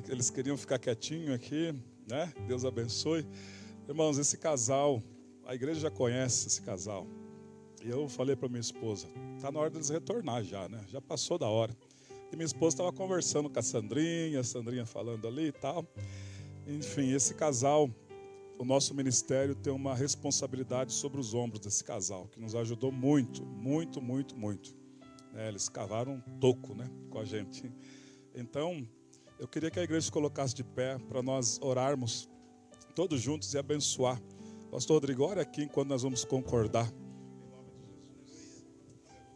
Eles queriam ficar quietinho aqui, né? Deus abençoe. Irmãos, esse casal, a igreja já conhece esse casal. E eu falei para minha esposa, está na hora deles retornar já, né? Já passou da hora. E minha esposa estava conversando com a Sandrinha falando ali e tal. Enfim, esse casal, o nosso ministério tem uma responsabilidade sobre os ombros desse casal, que nos ajudou muito, muito, muito, muito. Eles cavaram um toco, né, com a gente. Então, eu queria que a igreja se colocasse de pé para nós orarmos todos juntos e abençoar. Pastor Rodrigo, ore aqui enquanto nós vamos concordar.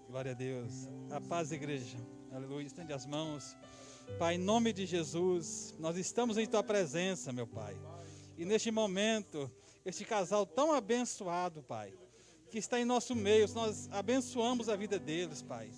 Glória a Deus. A paz, igreja. Aleluia. Estende as mãos. Pai, em nome de Jesus, nós estamos em Tua presença, meu Pai. E neste momento, este casal tão abençoado, Pai, que está em nosso meio, nós abençoamos a vida deles, Pai.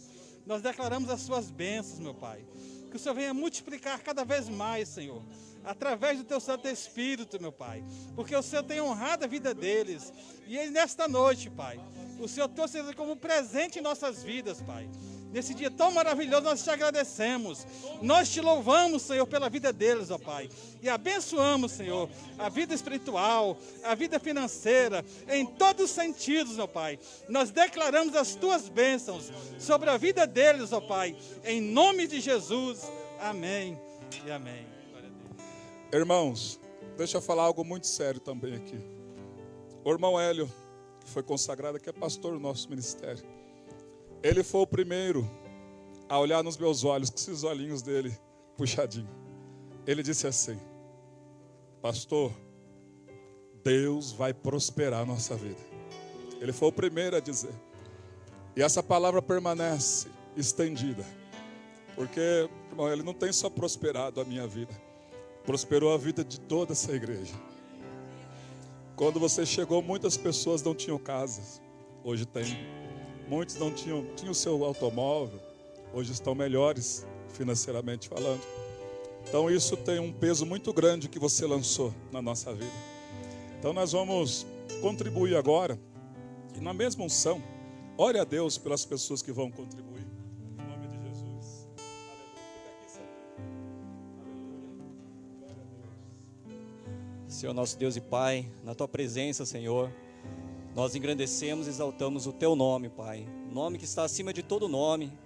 Nós declaramos as Suas bênçãos, meu Pai. Que o Senhor venha multiplicar cada vez mais, Senhor, através do Teu Santo Espírito, meu Pai. Porque o Senhor tem honrado a vida deles. E nesta noite, Pai, o Senhor trouxe como presente em nossas vidas, Pai. Nesse dia tão maravilhoso, nós te agradecemos. Nós te louvamos, Senhor, pela vida deles, ó Pai. E abençoamos, Senhor, a vida espiritual, a vida financeira, em todos os sentidos, ó Pai. Nós declaramos as Tuas bênçãos sobre a vida deles, ó Pai. Em nome de Jesus. Amém e amém. Irmãos, deixa eu falar algo muito sério também aqui. O irmão Hélio, que foi consagrado aqui, é pastor do nosso ministério. Ele foi o primeiro a olhar nos meus olhos, com esses olhinhos dele puxadinho. Ele disse assim: pastor, Deus vai prosperar a nossa vida. Ele foi o primeiro a dizer. E essa palavra permanece estendida. Porque, irmão, ele não tem só prosperado a minha vida, prosperou a vida de toda essa igreja. Quando você chegou, muitas pessoas não tinham casas, hoje tem. Muitos não tinham o seu automóvel, hoje estão melhores financeiramente falando. Então isso tem um peso muito grande que você lançou na nossa vida. Então nós vamos contribuir agora, e na mesma unção, ore a Deus pelas pessoas que vão contribuir. Em nome de Jesus. Senhor nosso Deus e Pai, na Tua presença, Senhor, nós engrandecemos e exaltamos o Teu nome, Pai. O nome que está acima de todo nome.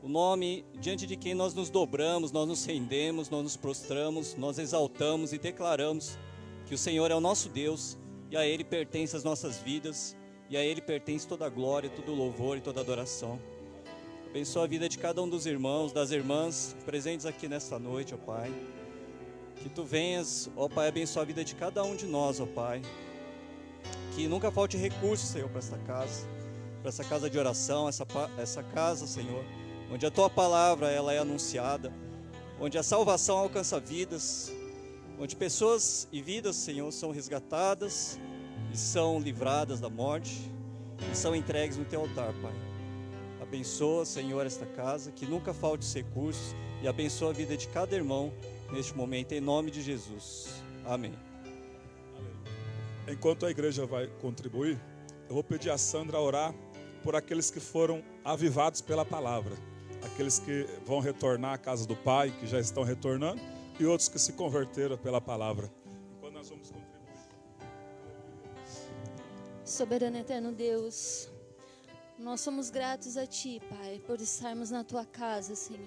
O nome diante de quem nós nos dobramos, nós nos rendemos, nós nos prostramos, nós exaltamos e declaramos que o Senhor é o nosso Deus e a Ele pertence as nossas vidas e a Ele pertence toda a glória, todo o louvor e toda a adoração. Abençoa a vida de cada um dos irmãos, das irmãs presentes aqui nesta noite, ó Pai. Que Tu venhas, ó Pai, abençoar a vida de cada um de nós, ó Pai. Que nunca falte recurso, Senhor, para essa casa de oração, essa casa, Senhor, onde a Tua palavra ela é anunciada, onde a salvação alcança vidas, onde pessoas e vidas, Senhor, são resgatadas e são livradas da morte e são entregues no Teu altar, Pai. Abençoa, Senhor, esta casa, que nunca falte os recursos e abençoa a vida de cada irmão neste momento, em nome de Jesus. Amém. Enquanto a igreja vai contribuir, eu vou pedir a Sandra a orar por aqueles que foram avivados pela palavra, aqueles que vão retornar à casa do Pai, que já estão retornando, e outros que se converteram pela palavra. Enquanto nós vamos contribuir. Soberano e eterno Deus, nós somos gratos a Ti, Pai, por estarmos na Tua casa, Senhor.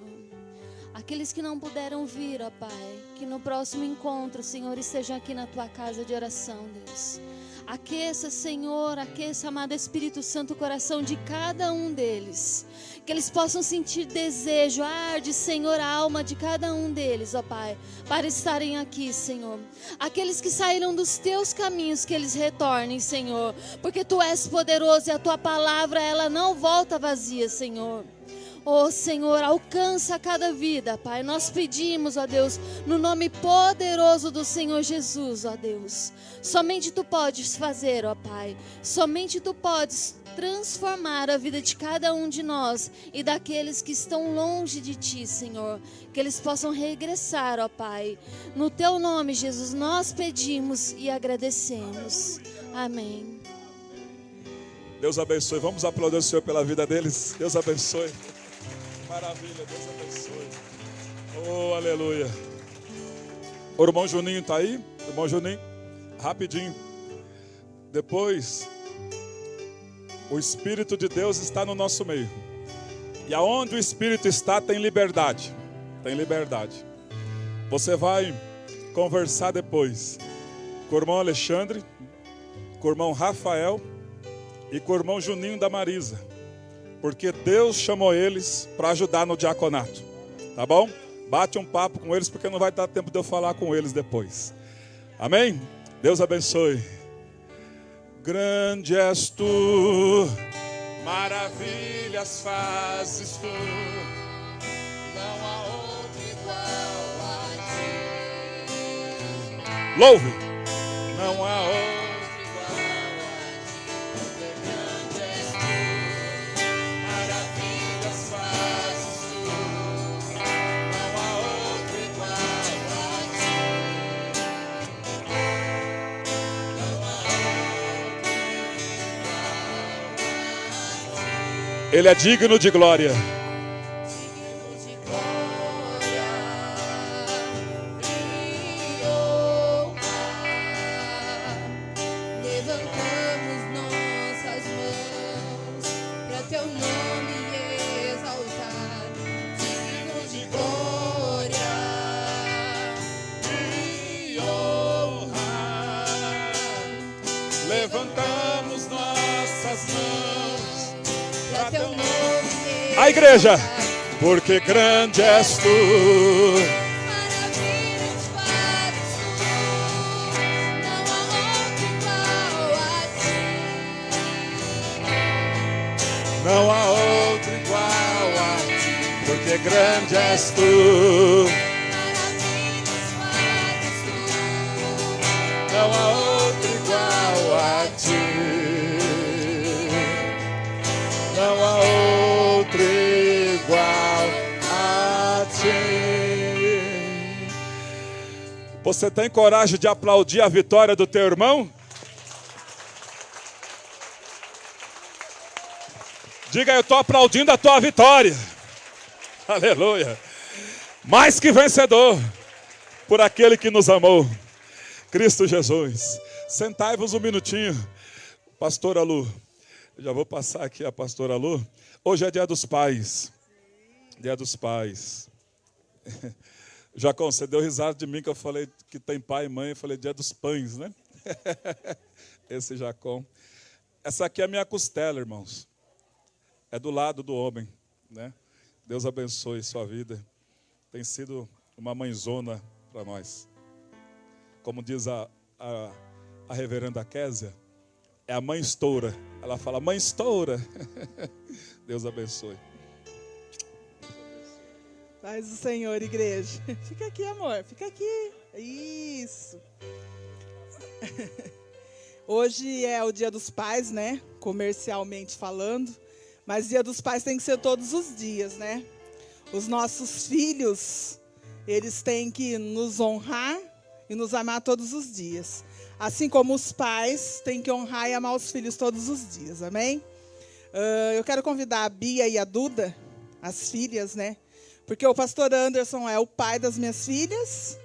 Aqueles que não puderam vir, ó Pai, que no próximo encontro, Senhor, estejam aqui na Tua casa de oração, Deus. Aqueça, Senhor, aqueça, amado Espírito Santo, o coração de cada um deles. Que eles possam sentir desejo, arde, Senhor, a alma de cada um deles, ó Pai, para estarem aqui, Senhor. Aqueles que saíram dos teus caminhos, que eles retornem, Senhor, porque Tu és poderoso e a Tua palavra, ela não volta vazia, Senhor. Oh, Senhor, alcança cada vida, Pai. Nós pedimos, ó Deus, no nome poderoso do Senhor Jesus, ó Deus. Somente Tu podes fazer, ó Pai. Somente Tu podes transformar a vida de cada um de nós e daqueles que estão longe de Ti, Senhor. Que eles possam regressar, ó Pai. No Teu nome, Jesus, nós pedimos e agradecemos. Amém. Deus abençoe. Vamos aplaudir o Senhor pela vida deles. Deus abençoe. Maravilha, Deus abençoe. Oh, aleluia. O irmão Juninho está aí? Irmão Juninho, rapidinho. Depois, o Espírito de Deus está no nosso meio. E aonde o Espírito está, tem liberdade. Tem liberdade. Você vai conversar depois com o irmão Alexandre, com o irmão Rafael e com o irmão Juninho da Marisa. Porque Deus chamou eles para ajudar no diaconato. Tá bom? Bate um papo com eles, porque não vai dar tempo de eu falar com eles depois. Amém? Deus abençoe. Grande és Tu, maravilhas fazes Tu, não há outro igual a Ti. Louve! Não há outro. Ele é digno de glória. Digno de glória e honra. Levantamos nossas mãos para Teu nome exaltar. Digno de glória e honra. Levantamos nossas mãos. Teu nome A igreja, porque grande és Tu. maravilhas fazes Tu, não há outro igual a Ti. Não há outro igual a Ti, porque grande és Tu. Maravilhas fazes Tu, Não há outro igual a Ti. Não há outro igual a Ti. Você tem coragem de aplaudir a vitória do teu irmão? Diga, eu estou aplaudindo a tua vitória. Aleluia. Mais que vencedor por aquele que nos amou, Cristo Jesus. Sentai-vos um minutinho. Pastora Lu, eu já vou passar aqui a pastora Lu. Hoje é dia dos pais. Dia dos pais. Jacó, você deu risada de mim que eu falei que tem pai e mãe. Eu falei dia dos pães, né? Esse Jacó. Essa aqui é a minha costela, irmãos. É do lado do homem, né? Deus abençoe sua vida. Tem sido uma mãezona para nós. Como diz a reverenda Késia, é a mãe estoura. Ela fala, mãe estoura. Deus abençoe. Paz do Senhor, igreja. Fica aqui, amor. Fica aqui. Isso. Hoje é o Dia dos Pais, né? Comercialmente falando. Mas Dia dos Pais tem que ser todos os dias, né? Os nossos filhos, eles têm que nos honrar e nos amar todos os dias. Assim como os pais têm que honrar e amar os filhos todos os dias, amém? Eu quero convidar a Bia e a Duda, as filhas, né? Porque o pastor Anderson é o pai das minhas filhas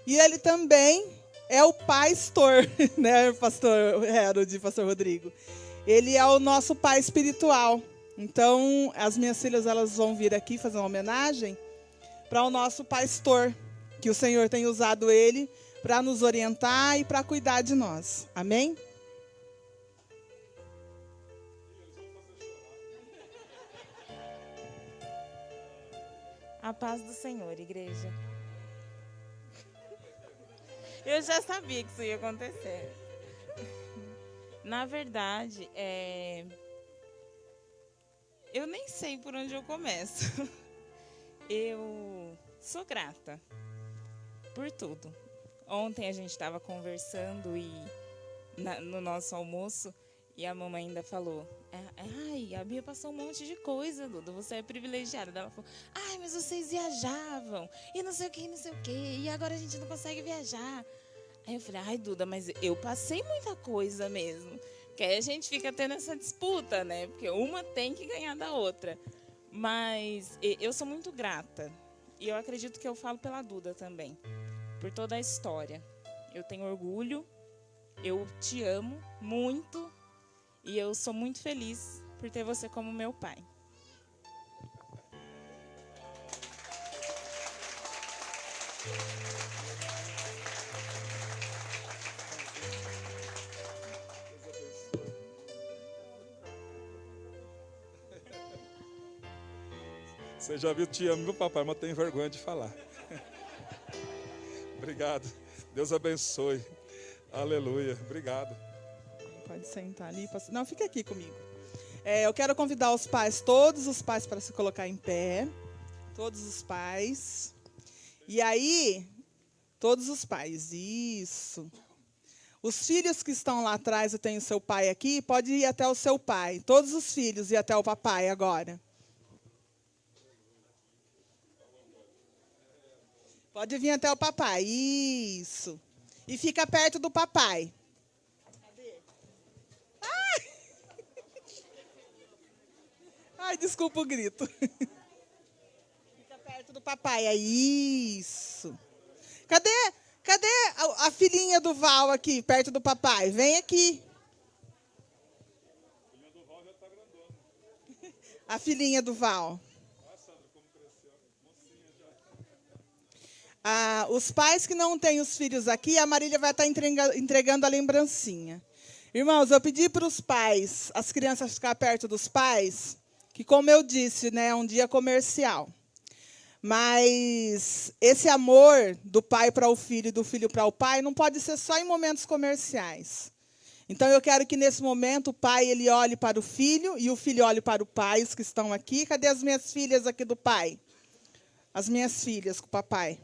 e ele também é o pastor, né, pastor Harold, pastor Rodrigo? Ele é o nosso pai espiritual. Então, as minhas filhas, elas vão vir aqui fazer uma homenagem para o nosso pastor, que o Senhor tem usado ele para nos orientar e para cuidar de nós. Amém? A paz do Senhor, igreja. Eu já sabia que isso ia acontecer. Na verdade, eu nem sei por onde eu começo. Eu sou grata por tudo. Ontem a gente estava conversando no nosso almoço e a mamãe ainda falou: ai, a Bia passou um monte de coisa, Duda, você é privilegiada. Ela falou: ai, mas vocês viajavam e não sei o que, e agora a gente não consegue viajar. Aí eu falei: ai, Duda, mas eu passei muita coisa mesmo. Porque aí a gente fica tendo essa disputa, né? Porque uma tem que ganhar da outra. Mas eu sou muito grata. E eu acredito que eu falo pela Duda também. Por toda a história. Eu tenho orgulho, eu te amo muito. E eu sou muito feliz por ter você como meu pai. Você já viu, te amo, meu papai, mas tem vergonha de falar. Obrigado. Deus abençoe. Aleluia. Obrigado. Pode sentar ali. Não, fica aqui comigo. Eu quero convidar os pais, todos os pais, para se colocar em pé. Todos os pais. E aí, todos os pais. Isso. Os filhos que estão lá atrás, eu tenho seu pai aqui, pode ir até o seu pai. Todos os filhos ir até o papai agora. Pode vir até o papai. Isso. E fica perto do papai. Cadê? Ai, desculpa o grito. Fica perto do papai. É isso. Cadê a filhinha do Val aqui, perto do papai? Vem aqui. A filhinha do Val já tá grandona. A filhinha do Val. Os pais que não têm os filhos aqui, a Marília vai estar entregando a lembrancinha. Irmãos, eu pedi para os pais, as crianças ficar perto dos pais, que, como eu disse, né, é um dia comercial. Mas esse amor do pai para o filho e do filho para o pai não pode ser só em momentos comerciais. Então, eu quero que, nesse momento, o pai ele olhe para o filho e o filho olhe para o pai, os que estão aqui. Cadê as minhas filhas aqui do pai? As minhas filhas com o papai.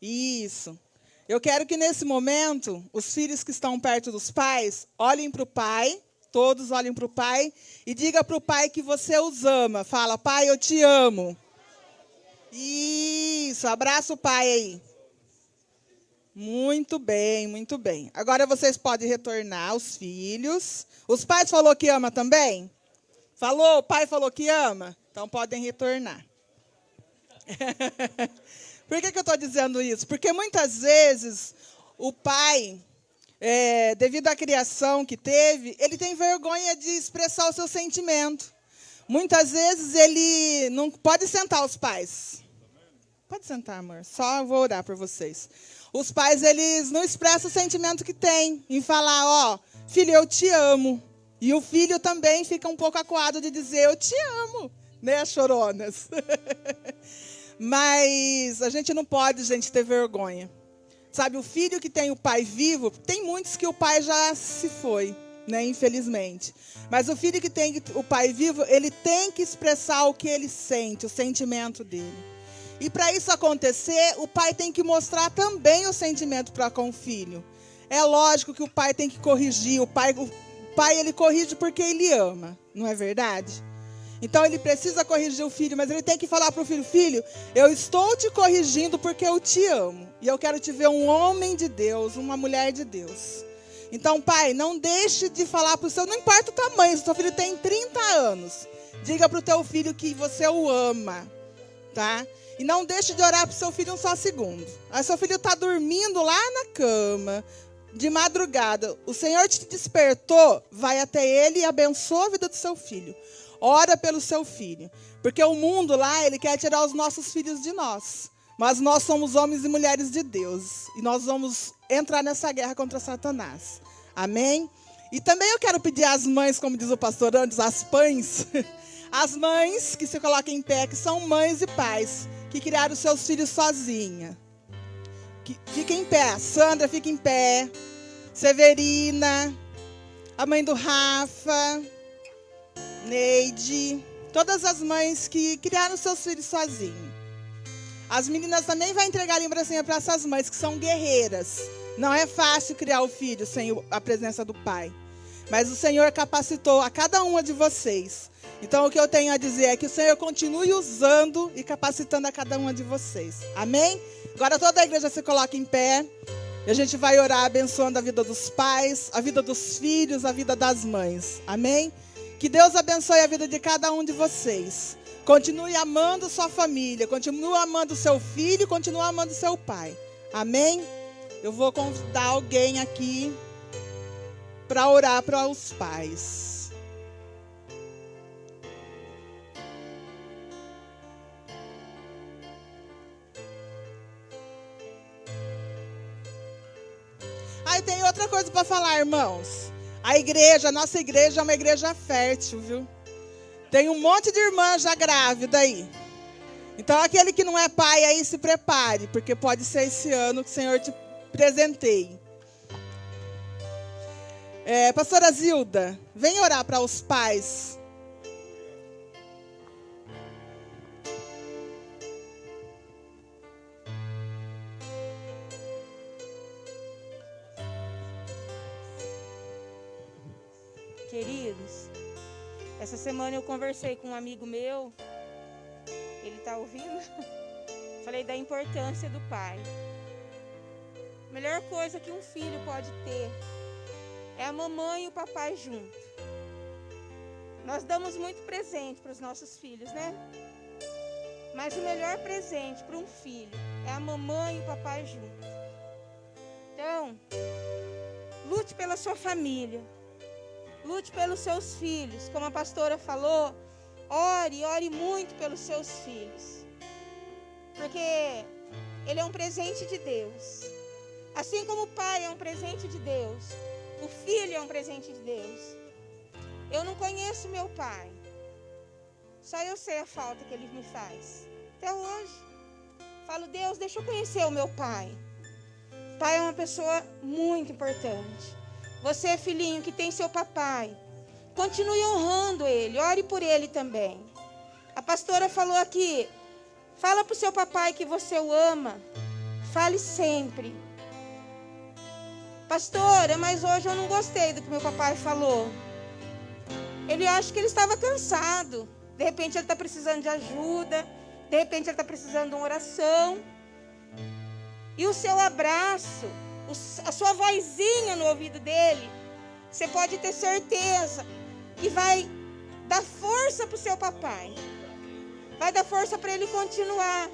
Isso. Eu quero que, nesse momento, os filhos que estão perto dos pais olhem para o pai, todos olhem para o pai, e diga para o pai que você os ama. Fala: pai, eu te amo. Isso, abraça o pai aí. Muito bem, muito bem. Agora vocês podem retornar, os filhos. Os pais falou que ama também? Falou? O pai falou que ama? Então podem retornar. Por que eu estou dizendo isso? Porque muitas vezes o pai, devido à criação que teve, ele tem vergonha de expressar o seu sentimento. Muitas vezes ele não pode sentar os pais. Pode sentar, amor. Só vou orar por vocês. Os pais, eles não expressam o sentimento que tem em falar: ó, filho, eu te amo. E o filho também fica um pouco acuado de dizer: eu te amo, né, choronas? Mas a gente não pode, gente, ter vergonha. Sabe, o filho que tem o pai vivo, tem muitos que o pai já se foi, né, infelizmente. Mas o filho que tem o pai vivo, ele tem que expressar o que ele sente, o sentimento dele. E para isso acontecer, o pai tem que mostrar também o sentimento para com o filho. É lógico que o pai tem que corrigir. O pai ele corrige porque ele ama, não é verdade? Então, ele precisa corrigir o filho, mas ele tem que falar para o filho: filho, eu estou te corrigindo porque eu te amo. E eu quero te ver um homem de Deus, uma mulher de Deus. Então, pai, não deixe de falar para o seu, não importa o tamanho, se o seu filho tem 30 anos, diga para o teu filho que você o ama, tá? E não deixe de orar para o seu filho um só segundo. Aí seu filho está dormindo lá na cama, de madrugada, o Senhor te despertou, vai até ele e abençoa a vida do seu filho. Ora pelo seu filho. Porque o mundo lá, ele quer tirar os nossos filhos de nós. Mas nós somos homens e mulheres de Deus. E nós vamos entrar nessa guerra contra Satanás. Amém? E também eu quero pedir às mães, como diz o pastor Andes, às pães, As mães que se colocam em pé, que são mães e pais, que criaram os seus filhos sozinha. Fica em pé. Sandra, fica em pé. Severina, a mãe do Rafa, Neide, todas as mães que criaram seus filhos sozinhos. As meninas também vão entregar a lembrancinha para essas mães que são guerreiras. Não é fácil criar o filho sem a presença do pai. Mas o Senhor capacitou a cada uma de vocês. Então o que eu tenho a dizer é que o Senhor continue usando e capacitando a cada uma de vocês. Amém? Agora toda a igreja se coloca em pé. E a gente vai orar abençoando a vida dos pais, a vida dos filhos, a vida das mães. Amém? Que Deus abençoe a vida de cada um de vocês. Continue amando sua família, continue amando seu filho, continue amando seu pai. Amém? Eu vou convidar alguém aqui para orar para os pais. Aí tem outra coisa para falar, irmãos. A nossa igreja é uma igreja fértil, viu? Tem um monte de irmã já grávida aí. Então aquele que não é pai aí, se prepare, porque pode ser esse ano que o Senhor te presenteie. Pastora Zilda, vem orar para os pais. Queridos, essa semana eu conversei com um amigo meu, ele está ouvindo? Falei da importância do pai. A melhor coisa que um filho pode ter é a mamãe e o papai junto. Nós damos muito presente para os nossos filhos, né? Mas o melhor presente para um filho é a mamãe e o papai junto. Então, lute pela sua família. Lute pelos seus filhos. Como a pastora falou, ore muito pelos seus filhos. Porque ele é um presente de Deus. Assim como o pai é um presente de Deus, o filho é um presente de Deus. Eu não conheço meu pai. Só eu sei a falta que ele me faz. Até hoje. Falo, Deus, deixa eu conhecer o meu pai. O pai é uma pessoa muito importante. Você, filhinho, que tem seu papai, continue honrando ele, ore por ele também. A pastora falou aqui, fala para o seu papai que você o ama, fale sempre. Pastora, mas hoje eu não gostei do que meu papai falou. Ele acha que ele estava cansado, de repente ele está precisando de ajuda, de repente ele está precisando de uma oração. E o seu abraço, a sua vozinha no ouvido dele, você pode ter certeza que vai dar força para o seu papai. Vai dar força para ele continuar.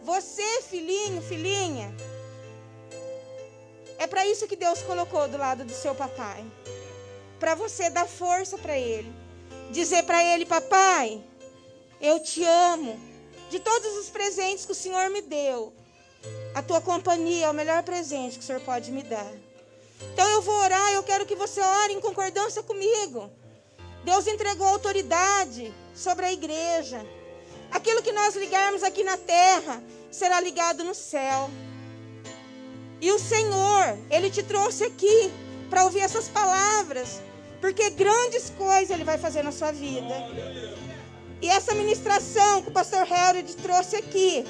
Você, filhinho, filhinha, é para isso que Deus colocou do lado do seu papai. Para você dar força para ele. Dizer para ele, papai, eu te amo. De todos os presentes que o Senhor me deu, a tua companhia é o melhor presente que o Senhor pode me dar. Então eu vou orar, eu quero que você ore em concordância comigo. Deus entregou autoridade sobre a igreja. Aquilo que nós ligarmos aqui na terra será ligado no céu. E o Senhor, Ele te trouxe aqui para ouvir essas palavras, porque grandes coisas Ele vai fazer na sua vida. E essa ministração que o pastor Harold trouxe aqui,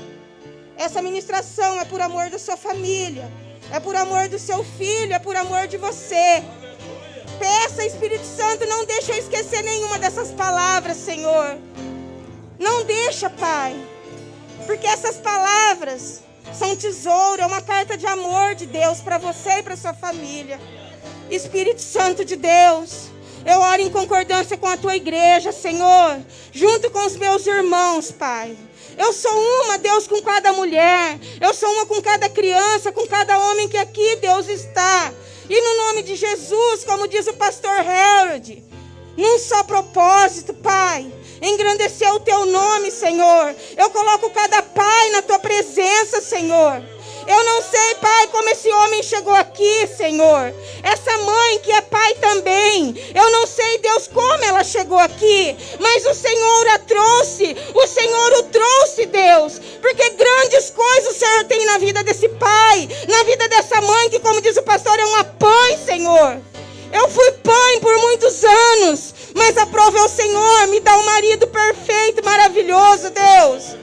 essa ministração é por amor da sua família, é por amor do seu filho, é por amor de você. Peça, Espírito Santo, não deixa eu esquecer nenhuma dessas palavras, Senhor. Não deixa, Pai, porque essas palavras são tesouro, é uma carta de amor de Deus para você e para sua família. Espírito Santo de Deus, eu oro em concordância com a tua igreja, Senhor, junto com os meus irmãos, Pai. Eu sou uma, Deus, com cada mulher. Eu sou uma com cada criança, com cada homem que aqui, Deus, está. E no nome de Jesus, como diz o pastor Harold, num só propósito, Pai, engrandecer o teu nome, Senhor. Eu coloco cada pai na tua presença, Senhor. Eu não sei, Pai, como esse homem chegou aqui, Senhor. Essa mãe que é pai também. Eu não sei, Deus, como ela chegou aqui. Mas o Senhor a trouxe. O Senhor o trouxe, Deus. Porque grandes coisas o Senhor tem na vida desse pai. Na vida dessa mãe que, como diz o pastor, é uma mãe, Senhor. Eu fui mãe por muitos anos. Mas a prova é o Senhor. Me dá um marido perfeito, maravilhoso, Deus.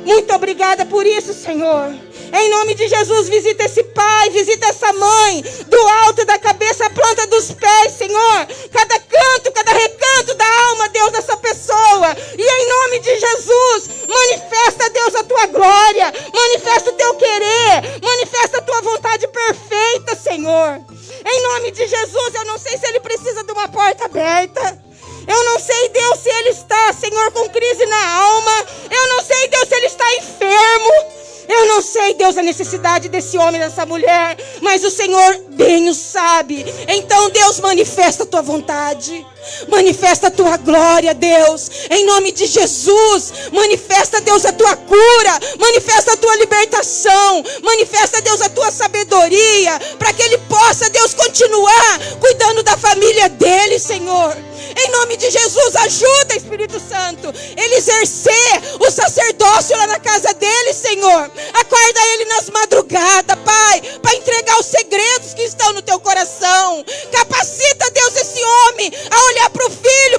Muito obrigada por isso, Senhor. Em nome de Jesus, visita esse pai, visita essa mãe, do alto da cabeça à planta dos pés, Senhor. Cada canto, cada recanto da alma, Deus, dessa pessoa. E em nome de Jesus, manifesta, Deus, a tua glória. Manifesta o teu querer. Manifesta a tua vontade perfeita, Senhor. Em nome de Jesus, eu não sei se ele precisa de uma porta aberta. Eu não sei, Deus, se ele está, Senhor, com crise na alma. Eu não sei, Deus, se ele está enfermo. Eu não sei, Deus, a necessidade desse homem, dessa mulher, mas o Senhor bem o sabe. Então, Deus, manifesta a tua vontade. Manifesta a tua glória, Deus. Em nome de Jesus, manifesta, Deus, a tua cura. Manifesta a tua libertação. Manifesta, Deus, a tua sabedoria, para que ele possa, Deus, continuar cuidando da família dele, Senhor. Em nome de Jesus, ajuda, Espírito Santo, ele exercer o sacerdócio lá na casa dele, Senhor.